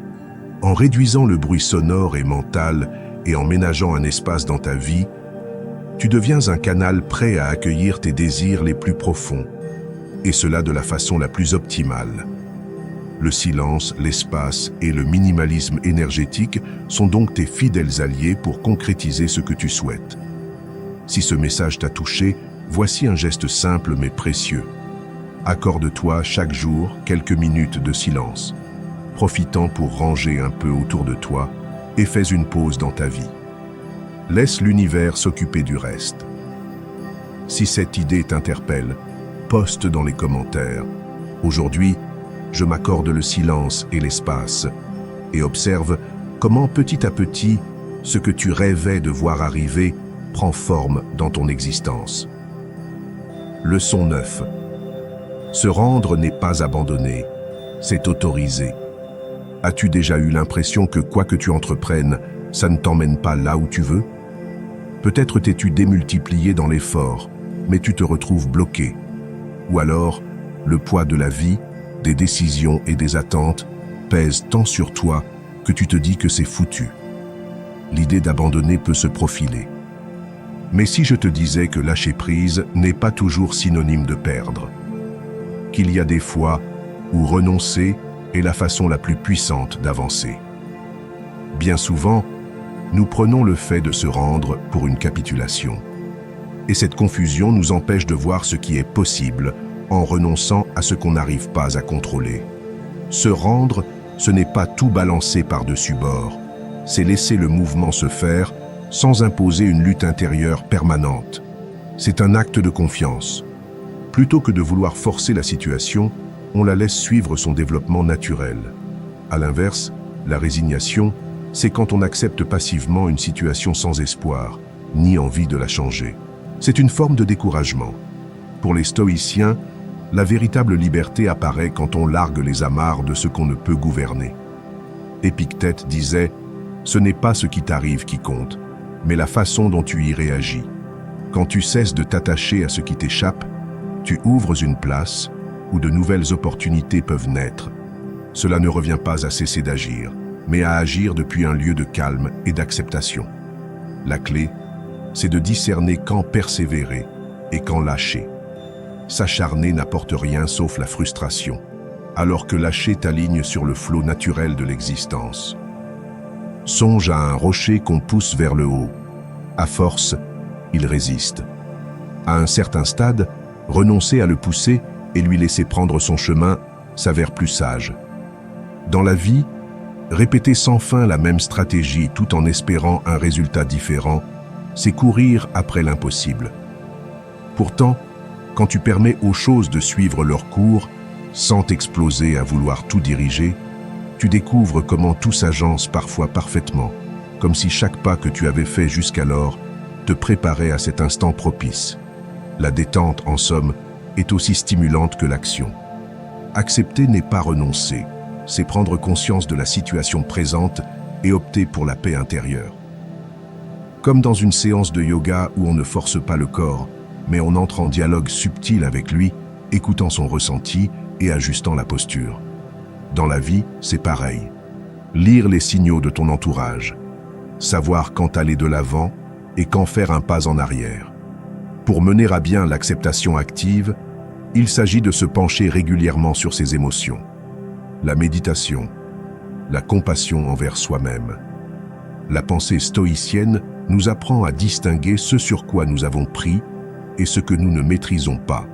En réduisant le bruit sonore et mental et en ménageant un espace dans ta vie, tu deviens un canal prêt à accueillir tes désirs les plus profonds, et cela de la façon la plus optimale. Le silence, l'espace et le minimalisme énergétique sont donc tes fidèles alliés pour concrétiser ce que tu souhaites. Si ce message t'a touché, voici un geste simple mais précieux. Accorde-toi chaque jour quelques minutes de silence, profitant pour ranger un peu autour de toi et fais une pause dans ta vie. Laisse l'univers s'occuper du reste. Si cette idée t'interpelle, poste dans les commentaires. Aujourd'hui, je m'accorde le silence et l'espace et observe comment petit à petit, ce que tu rêvais de voir arriver prend forme dans ton existence. Leçon 9. Se rendre n'est pas abandonner, c'est autoriser. As-tu déjà eu l'impression que quoi que tu entreprennes, ça ne t'emmène pas là où tu veux? Peut-être t'es-tu démultiplié dans l'effort, mais tu te retrouves bloqué. Ou alors, le poids de la vie, des décisions et des attentes pèse tant sur toi que tu te dis que c'est foutu. L'idée d'abandonner peut se profiler. Mais si je te disais que lâcher prise n'est pas toujours synonyme de perdre, qu'il y a des fois où renoncer est la façon la plus puissante d'avancer. Bien souvent, nous prenons le fait de se rendre pour une capitulation. Et cette confusion nous empêche de voir ce qui est possible en renonçant à ce qu'on n'arrive pas à contrôler. Se rendre, ce n'est pas tout balancer par-dessus bord, c'est laisser le mouvement se faire sans imposer une lutte intérieure permanente. C'est un acte de confiance. Plutôt que de vouloir forcer la situation, on la laisse suivre son développement naturel. À l'inverse, la résignation, c'est quand on accepte passivement une situation sans espoir, ni envie de la changer. C'est une forme de découragement. Pour les stoïciens, la véritable liberté apparaît quand on largue les amarres de ce qu'on ne peut gouverner. Épictète disait « Ce n'est pas ce qui t'arrive qui compte, mais la façon dont tu y réagis. Quand tu cesses de t'attacher à ce qui t'échappe, tu ouvres une place où de nouvelles opportunités peuvent naître. Cela ne revient pas à cesser d'agir, mais à agir depuis un lieu de calme et d'acceptation. La clé, c'est de discerner quand persévérer et quand lâcher. S'acharner n'apporte rien sauf la frustration, alors que lâcher t'aligne sur le flot naturel de l'existence. Songe à un rocher qu'on pousse vers le haut. À force, il résiste. À un certain stade, renoncer à le pousser et lui laisser prendre son chemin s'avère plus sage. Dans la vie, répéter sans fin la même stratégie tout en espérant un résultat différent, c'est courir après l'impossible. Pourtant, quand tu permets aux choses de suivre leur cours, sans t'exploser à vouloir tout diriger, tu découvres comment tout s'agence parfois parfaitement, comme si chaque pas que tu avais fait jusqu'alors te préparait à cet instant propice. La détente, en somme, est aussi stimulante que l'action. Accepter n'est pas renoncer, c'est prendre conscience de la situation présente et opter pour la paix intérieure. Comme dans une séance de yoga où on ne force pas le corps, mais on entre en dialogue subtil avec lui, écoutant son ressenti et ajustant la posture. Dans la vie, c'est pareil. Lire les signaux de ton entourage, savoir quand aller de l'avant et quand faire un pas en arrière. Pour mener à bien l'acceptation active, il s'agit de se pencher régulièrement sur ses émotions. La méditation, la compassion envers soi-même. La pensée stoïcienne nous apprend à distinguer ce sur quoi nous avons pris et ce que nous ne maîtrisons pas.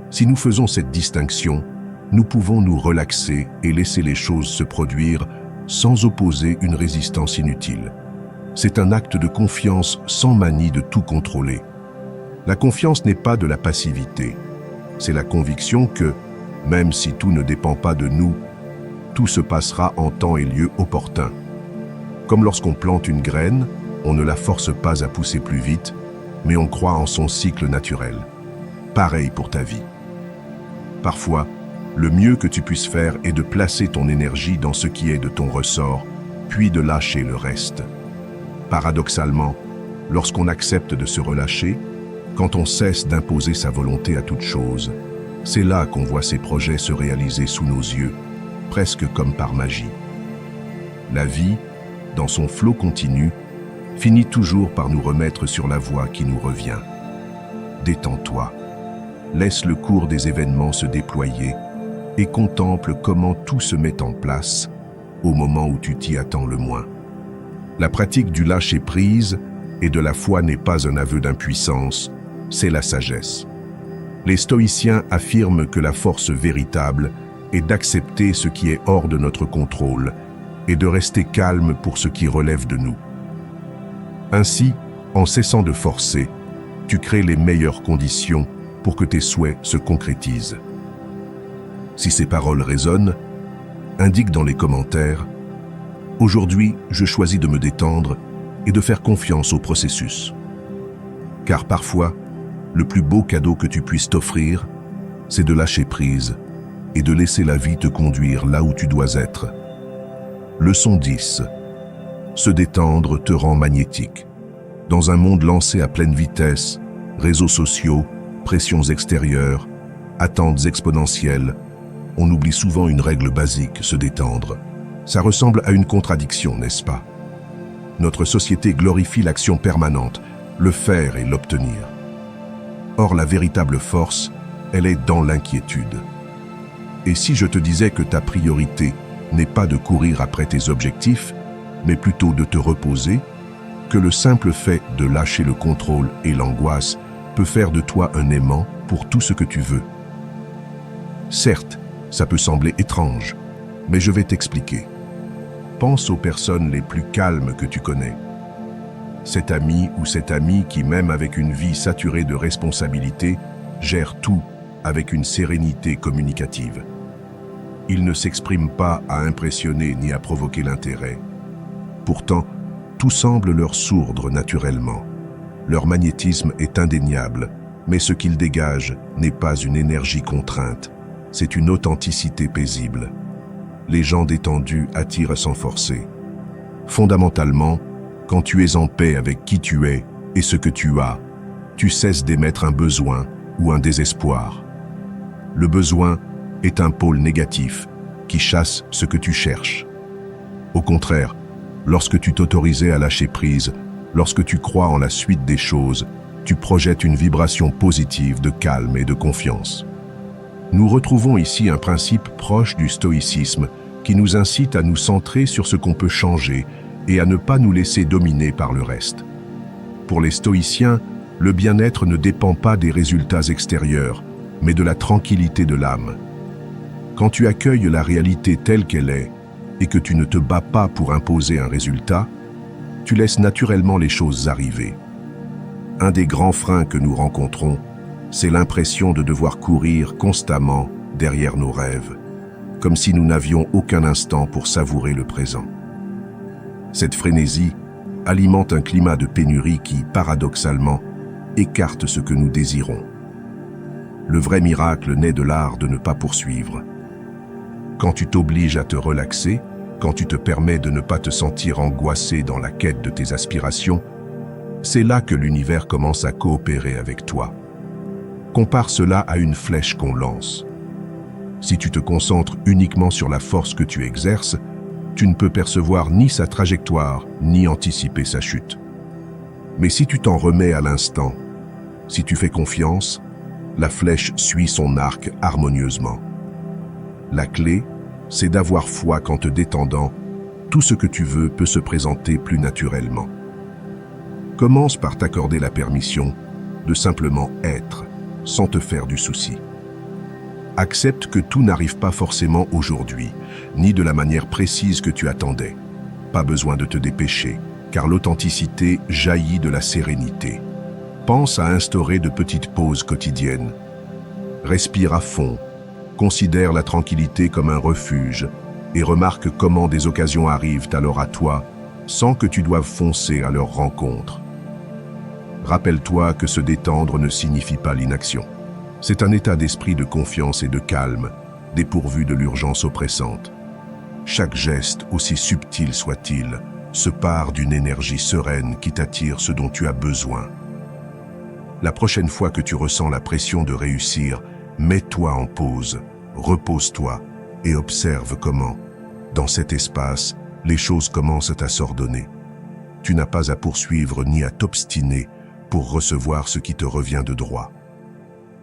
Si nous faisons cette distinction, nous pouvons nous relaxer et laisser les choses se produire sans opposer une résistance inutile. C'est un acte de confiance sans manie de tout contrôler. La confiance n'est pas de la passivité. C'est la conviction que, même si tout ne dépend pas de nous, tout se passera en temps et lieu opportun. Comme lorsqu'on plante une graine, on ne la force pas à pousser plus vite, mais on croit en son cycle naturel. Pareil pour ta vie. Parfois, le mieux que tu puisses faire est de placer ton énergie dans ce qui est de ton ressort, puis de lâcher le reste. Paradoxalement, lorsqu'on accepte de se relâcher, Quand on cesse d'imposer sa volonté à toute chose, c'est là qu'on voit ses projets se réaliser sous nos yeux, presque comme par magie. La vie, dans son flot continu, finit toujours par nous remettre sur la voie qui nous revient. Détends-toi, laisse le cours des événements se déployer et contemple comment tout se met en place au moment où tu t'y attends le moins. La pratique du lâcher-prise et de la foi n'est pas un aveu d'impuissance, c'est la sagesse. Les stoïciens affirment que la force véritable est d'accepter ce qui est hors de notre contrôle et de rester calme pour ce qui relève de nous. Ainsi, en cessant de forcer, tu crées les meilleures conditions pour que tes souhaits se concrétisent. Si ces paroles résonnent, indique dans les commentaires « Aujourd'hui, je choisis de me détendre et de faire confiance au processus. » Car parfois, le plus beau cadeau que tu puisses t'offrir, c'est de lâcher prise et de laisser la vie te conduire là où tu dois être. Leçon 10. Se détendre te rend magnétique. Dans un monde lancé à pleine vitesse, réseaux sociaux, pressions extérieures, attentes exponentielles, on oublie souvent une règle basique, se détendre. Ça ressemble à une contradiction, n'est-ce pas? Notre société glorifie l'action permanente, le faire et l'obtenir. Or, la véritable force, elle est dans l'inquiétude. Et si je te disais que ta priorité n'est pas de courir après tes objectifs, mais plutôt de te reposer, que le simple fait de lâcher le contrôle et l'angoisse peut faire de toi un aimant pour tout ce que tu veux. Certes, ça peut sembler étrange, mais je vais t'expliquer. Pense aux personnes les plus calmes que tu connais. Cet ami ou cette amie qui, même avec une vie saturée de responsabilités, gère tout avec une sérénité communicative. Ils ne s'expriment pas à impressionner ni à provoquer l'intérêt. Pourtant, tout semble leur sourdre naturellement. Leur magnétisme est indéniable, mais ce qu'ils dégagent n'est pas une énergie contrainte, c'est une authenticité paisible. Les gens détendus attirent sans forcer. Fondamentalement, quand tu es en paix avec qui tu es et ce que tu as, tu cesses d'émettre un besoin ou un désespoir. Le besoin est un pôle négatif qui chasse ce que tu cherches. Au contraire, lorsque tu t'autorisais à lâcher prise, lorsque tu crois en la suite des choses, tu projettes une vibration positive de calme et de confiance. Nous retrouvons ici un principe proche du stoïcisme qui nous incite à nous centrer sur ce qu'on peut changer et à ne pas nous laisser dominer par le reste. Pour les stoïciens, le bien-être ne dépend pas des résultats extérieurs, mais de la tranquillité de l'âme. Quand tu accueilles la réalité telle qu'elle est et que tu ne te bats pas pour imposer un résultat, tu laisses naturellement les choses arriver. Un des grands freins que nous rencontrons, c'est l'impression de devoir courir constamment derrière nos rêves, comme si nous n'avions aucun instant pour savourer le présent. Cette frénésie alimente un climat de pénurie qui, paradoxalement, écarte ce que nous désirons. Le vrai miracle naît de l'art de ne pas poursuivre. Quand tu t'obliges à te relaxer, quand tu te permets de ne pas te sentir angoissé dans la quête de tes aspirations, c'est là que l'univers commence à coopérer avec toi. Compare cela à une flèche qu'on lance. Si tu te concentres uniquement sur la force que tu exerces, tu ne peux percevoir ni sa trajectoire, ni anticiper sa chute. Mais si tu t'en remets à l'instant, si tu fais confiance, la flèche suit son arc harmonieusement. La clé, c'est d'avoir foi qu'en te détendant, tout ce que tu veux peut se présenter plus naturellement. Commence par t'accorder la permission de simplement être, sans te faire du souci. Accepte que tout n'arrive pas forcément aujourd'hui, ni de la manière précise que tu attendais. Pas besoin de te dépêcher, car l'authenticité jaillit de la sérénité. Pense à instaurer de petites pauses quotidiennes. Respire à fond, considère la tranquillité comme un refuge et remarque comment des occasions arrivent alors à toi sans que tu doives foncer à leur rencontre. Rappelle-toi que se détendre ne signifie pas l'inaction. C'est un état d'esprit de confiance et de calme, dépourvu de l'urgence oppressante. Chaque geste, aussi subtil soit-il, se part d'une énergie sereine qui t'attire ce dont tu as besoin. La prochaine fois que tu ressens la pression de réussir, mets-toi en pause, repose-toi et observe comment, dans cet espace, les choses commencent à s'ordonner. Tu n'as pas à poursuivre ni à t'obstiner pour recevoir ce qui te revient de droit.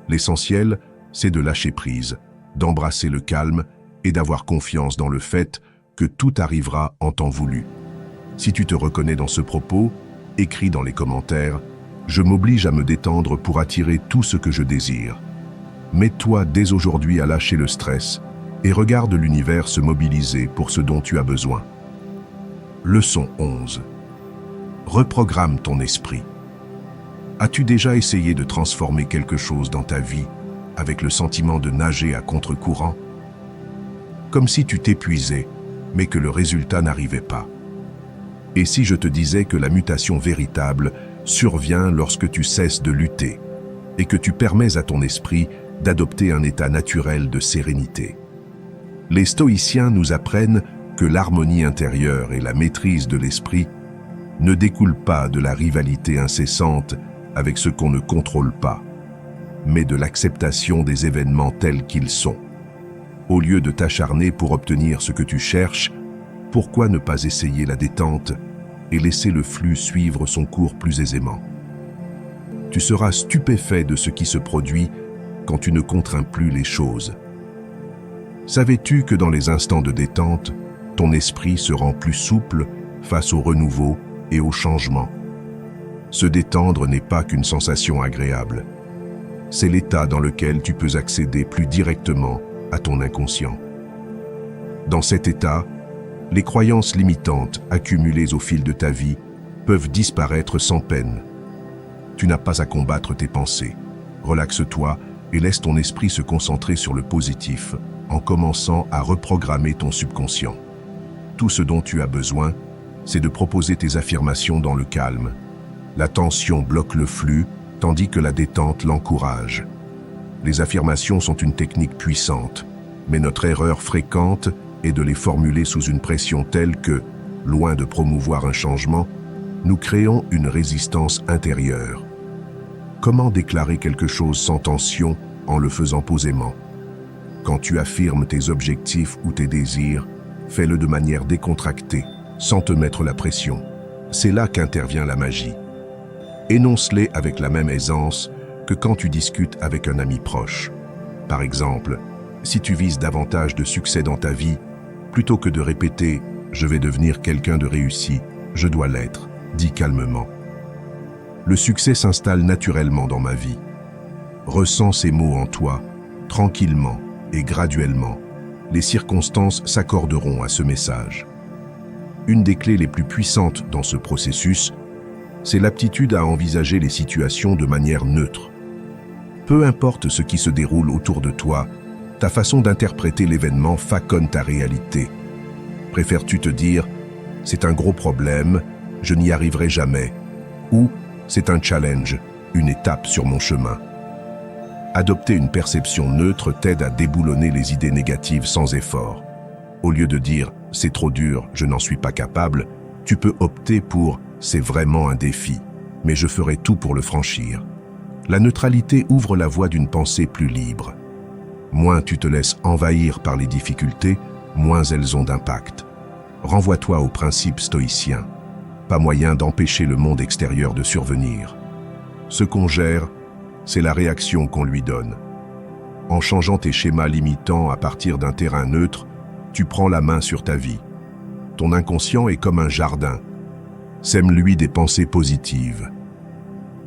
L'essentiel, c'est de lâcher prise, d'embrasser le calme et d'avoir confiance dans le fait que tout arrivera en temps voulu. Si tu te reconnais dans ce propos, écris dans les commentaires « Je m'oblige à me détendre pour attirer tout ce que je désire ». Mets-toi dès aujourd'hui à lâcher le stress et regarde l'univers se mobiliser pour ce dont tu as besoin. Leçon 11. Reprogramme ton esprit. As-tu déjà essayé de transformer quelque chose dans ta vie avec le sentiment de nager à contre-courant? Comme si tu t'épuisais, mais que le résultat n'arrivait pas. Et si je te disais que la mutation véritable survient lorsque tu cesses de lutter et que tu permets à ton esprit d'adopter un état naturel de sérénité? Les stoïciens nous apprennent que l'harmonie intérieure et la maîtrise de l'esprit ne découlent pas de la rivalité incessante avec ce qu'on ne contrôle pas, mais de l'acceptation des événements tels qu'ils sont. Au lieu de t'acharner pour obtenir ce que tu cherches, pourquoi ne pas essayer la détente et laisser le flux suivre son cours plus aisément? Tu seras stupéfait de ce qui se produit quand tu ne contrains plus les choses. Savais-tu que dans les instants de détente, ton esprit se rend plus souple face au renouveau et au changement? Se détendre n'est pas qu'une sensation agréable. C'est l'état dans lequel tu peux accéder plus directement à ton inconscient. Dans cet état, les croyances limitantes accumulées au fil de ta vie peuvent disparaître sans peine. Tu n'as pas à combattre tes pensées. Relaxe-toi et laisse ton esprit se concentrer sur le positif en commençant à reprogrammer ton subconscient. Tout ce dont tu as besoin, c'est de proposer tes affirmations dans le calme. La tension bloque le flux, tandis que la détente l'encourage. Les affirmations sont une technique puissante, mais notre erreur fréquente est de les formuler sous une pression telle que, loin de promouvoir un changement, nous créons une résistance intérieure. Comment déclarer quelque chose sans tension en le faisant posément? Quand tu affirmes tes objectifs ou tes désirs, fais-le de manière décontractée, sans te mettre la pression. C'est là qu'intervient la magie. Énonce-les avec la même aisance que quand tu discutes avec un ami proche. Par exemple, si tu vises davantage de succès dans ta vie, plutôt que de répéter « je vais devenir quelqu'un de réussi, je dois l'être », dis calmement. Le succès s'installe naturellement dans ma vie. Ressens ces mots en toi, tranquillement et graduellement. Les circonstances s'accorderont à ce message. Une des clés les plus puissantes dans ce processus, c'est l'aptitude à envisager les situations de manière neutre. Peu importe ce qui se déroule autour de toi, ta façon d'interpréter l'événement façonne ta réalité. Préfères-tu te dire « c'est un gros problème, je n'y arriverai jamais » ou « c'est un challenge, une étape sur mon chemin ». Adopter une perception neutre t'aide à déboulonner les idées négatives sans effort. Au lieu de dire « c'est trop dur, je n'en suis pas capable », tu peux opter pour « c'est vraiment un défi, mais je ferai tout pour le franchir ». La neutralité ouvre la voie d'une pensée plus libre. Moins tu te laisses envahir par les difficultés, moins elles ont d'impact. Renvoie-toi au principe stoïcien. Pas moyen d'empêcher le monde extérieur de survenir. Ce qu'on gère, c'est la réaction qu'on lui donne. En changeant tes schémas limitants à partir d'un terrain neutre, tu prends la main sur ta vie. Ton inconscient est comme un jardin. Sème-lui des pensées positives.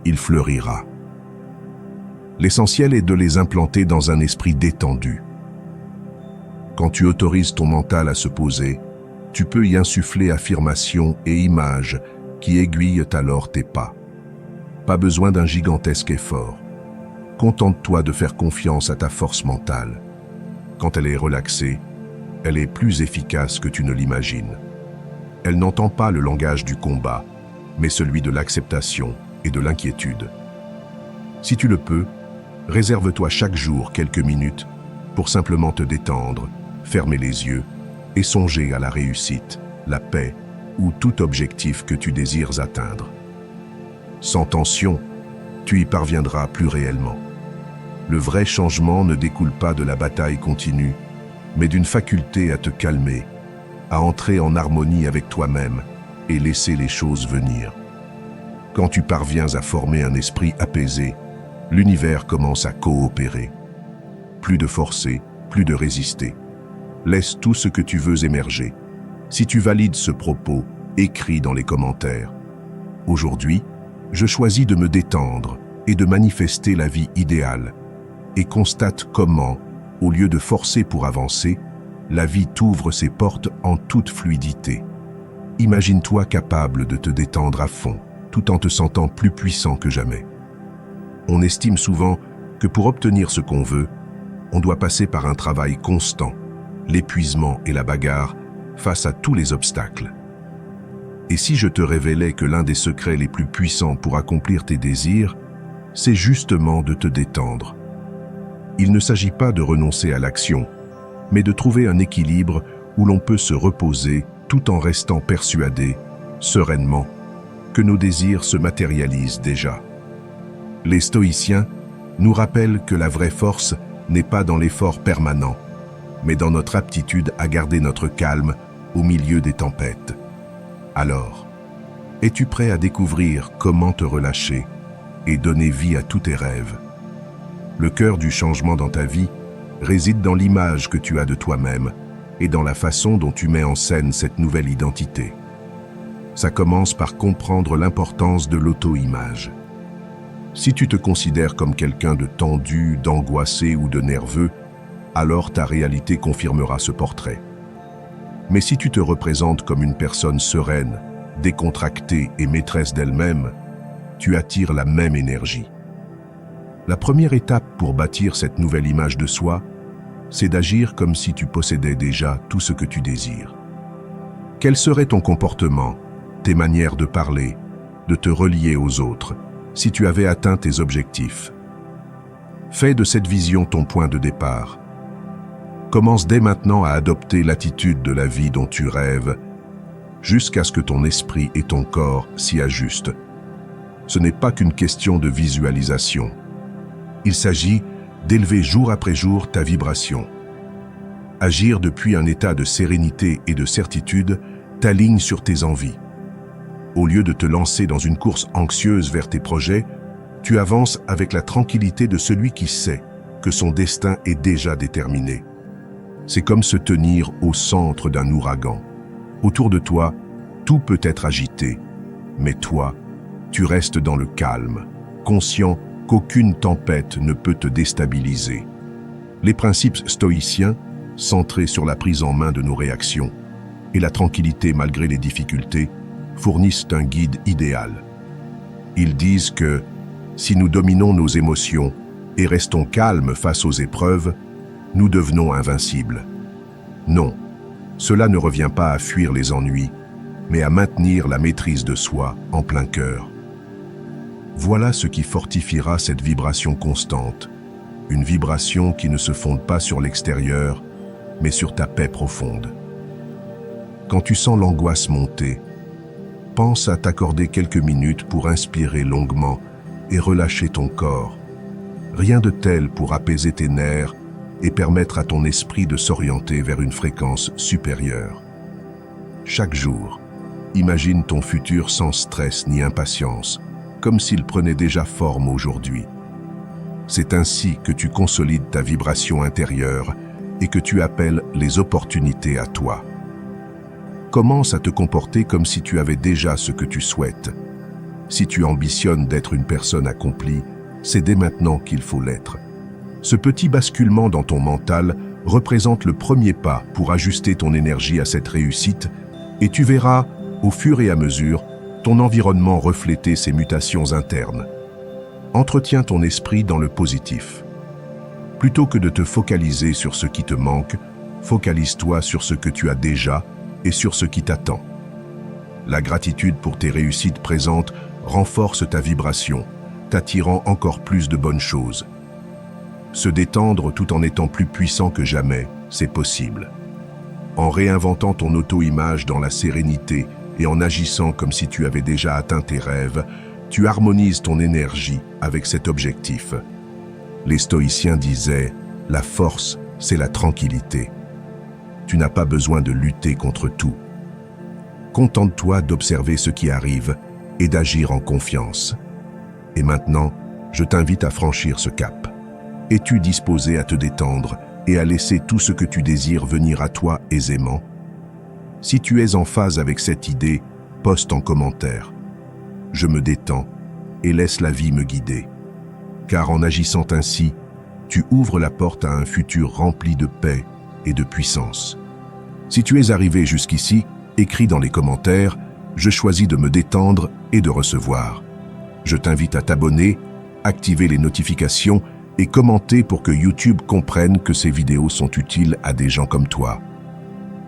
Il fleurira. L'essentiel est de les implanter dans un esprit détendu. Quand tu autorises ton mental à se poser, tu peux y insuffler affirmations et images qui aiguillent alors tes pas. Pas besoin d'un gigantesque effort. Contente-toi de faire confiance à ta force mentale. Quand elle est relaxée, elle est plus efficace que tu ne l'imagines. Elle n'entend pas le langage du combat, mais celui de l'acceptation et de l'inquiétude. Si tu le peux, réserve-toi chaque jour quelques minutes pour simplement te détendre, fermer les yeux et songer à la réussite, la paix ou tout objectif que tu désires atteindre. Sans tension, tu y parviendras plus réellement. Le vrai changement ne découle pas de la bataille continue, mais d'une faculté à te calmer, à entrer en harmonie avec toi-même et laisser les choses venir. Quand tu parviens à former un esprit apaisé, l'univers commence à coopérer. Plus de forcer, plus de résister. Laisse tout ce que tu veux émerger. Si tu valides ce propos, écris dans les commentaires. Aujourd'hui, je choisis de me détendre et de manifester la vie idéale, et constate comment, au lieu de forcer pour avancer, la vie t'ouvre ses portes en toute fluidité. Imagine-toi capable de te détendre à fond, tout en te sentant plus puissant que jamais. On estime souvent que pour obtenir ce qu'on veut, on doit passer par un travail constant, l'épuisement et la bagarre face à tous les obstacles. Et si je te révélais que l'un des secrets les plus puissants pour accomplir tes désirs, c'est justement de te détendre. Il ne s'agit pas de renoncer à l'action, mais de trouver un équilibre où l'on peut se reposer tout en restant persuadé, sereinement, que nos désirs se matérialisent déjà. Les stoïciens nous rappellent que la vraie force n'est pas dans l'effort permanent, mais dans notre aptitude à garder notre calme au milieu des tempêtes. Alors, es-tu prêt à découvrir comment te relâcher et donner vie à tous tes rêves? Le cœur du changement dans ta vie réside dans l'image que tu as de toi-même et dans la façon dont tu mets en scène cette nouvelle identité. Ça commence par comprendre l'importance de l'auto-image. Si tu te considères comme quelqu'un de tendu, d'angoissé ou de nerveux, alors ta réalité confirmera ce portrait. Mais si tu te représentes comme une personne sereine, décontractée et maîtresse d'elle-même, tu attires la même énergie. La première étape pour bâtir cette nouvelle image de soi, c'est d'agir comme si tu possédais déjà tout ce que tu désires. Quel serait ton comportement, tes manières de parler, de te relier aux autres, si tu avais atteint tes objectifs? Fais de cette vision ton point de départ. Commence dès maintenant à adopter l'attitude de la vie dont tu rêves, jusqu'à ce que ton esprit et ton corps s'y ajustent. Ce n'est pas qu'une question de visualisation. Il s'agit d'élever jour après jour ta vibration. Agir depuis un état de sérénité et de certitude t'aligne sur tes envies. Au lieu de te lancer dans une course anxieuse vers tes projets, tu avances avec la tranquillité de celui qui sait que son destin est déjà déterminé. C'est comme se tenir au centre d'un ouragan. Autour de toi, tout peut être agité, mais toi, tu restes dans le calme, conscient qu'aucune tempête ne peut te déstabiliser. Les principes stoïciens, centrés sur la prise en main de nos réactions et la tranquillité malgré les difficultés, fournissent un guide idéal. Ils disent que, si nous dominons nos émotions et restons calmes face aux épreuves, nous devenons invincibles. Non, cela ne revient pas à fuir les ennuis, mais à maintenir la maîtrise de soi en plein cœur. Voilà ce qui fortifiera cette vibration constante, une vibration qui ne se fonde pas sur l'extérieur, mais sur ta paix profonde. Quand tu sens l'angoisse monter, pense à t'accorder quelques minutes pour inspirer longuement et relâcher ton corps. Rien de tel pour apaiser tes nerfs et permettre à ton esprit de s'orienter vers une fréquence supérieure. Chaque jour, imagine ton futur sans stress ni impatience, comme s'il prenait déjà forme aujourd'hui. C'est ainsi que tu consolides ta vibration intérieure et que tu appelles les opportunités à toi. Commence à te comporter comme si tu avais déjà ce que tu souhaites. Si tu ambitionnes d'être une personne accomplie, c'est dès maintenant qu'il faut l'être. Ce petit basculement dans ton mental représente le premier pas pour ajuster ton énergie à cette réussite et tu verras, au fur et à mesure, ton environnement refléter ces mutations internes. Entretiens ton esprit dans le positif. Plutôt que de te focaliser sur ce qui te manque, focalise-toi sur ce que tu as déjà et sur ce qui t'attend. La gratitude pour tes réussites présentes renforce ta vibration, t'attirant encore plus de bonnes choses. Se détendre tout en étant plus puissant que jamais, c'est possible. En réinventant ton auto-image dans la sérénité et en agissant comme si tu avais déjà atteint tes rêves, Tu harmonises ton énergie avec cet objectif. Les stoïciens disaient « La force, c'est la tranquillité ». Tu n'as pas besoin de lutter contre tout. Contente-toi d'observer ce qui arrive et d'agir en confiance. Et maintenant, je t'invite à franchir ce cap. Es-tu disposé à te détendre et à laisser tout ce que tu désires venir à toi aisément? Si tu es en phase avec cette idée, poste en commentaire. Je me détends et laisse la vie me guider. Car en agissant ainsi, tu ouvres la porte à un futur rempli de paix et de puissance. Si tu es arrivé jusqu'ici, écris dans les commentaires « Je choisis de me détendre et de recevoir ». Je t'invite à t'abonner, activer les notifications et commenter pour que YouTube comprenne que ces vidéos sont utiles à des gens comme toi.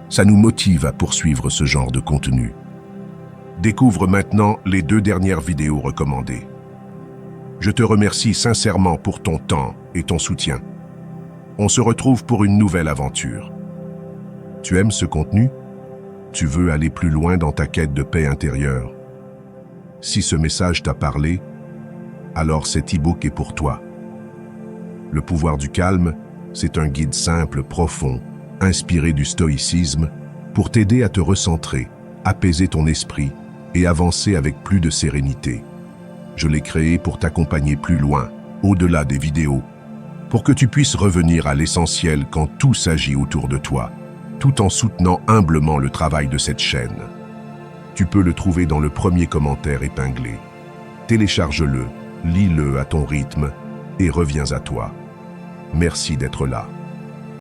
Ça nous motive à poursuivre ce genre de contenu. Découvre maintenant les 2 dernières vidéos recommandées. Je te remercie sincèrement pour ton temps et ton soutien. On se retrouve pour une nouvelle aventure. Tu aimes ce contenu? Tu veux aller plus loin dans ta quête de paix intérieure? Si ce message t'a parlé, alors cet e-book est pour toi. Le pouvoir du calme, c'est un guide simple, profond, inspiré du stoïcisme, pour t'aider à te recentrer, apaiser ton esprit et avancer avec plus de sérénité. Je l'ai créé pour t'accompagner plus loin, au-delà des vidéos, pour que tu puisses revenir à l'essentiel quand tout s'agit autour de toi, tout en soutenant humblement le travail de cette chaîne. Tu peux le trouver dans le premier commentaire épinglé. Télécharge-le, lis-le à ton rythme et reviens à toi. Merci d'être là.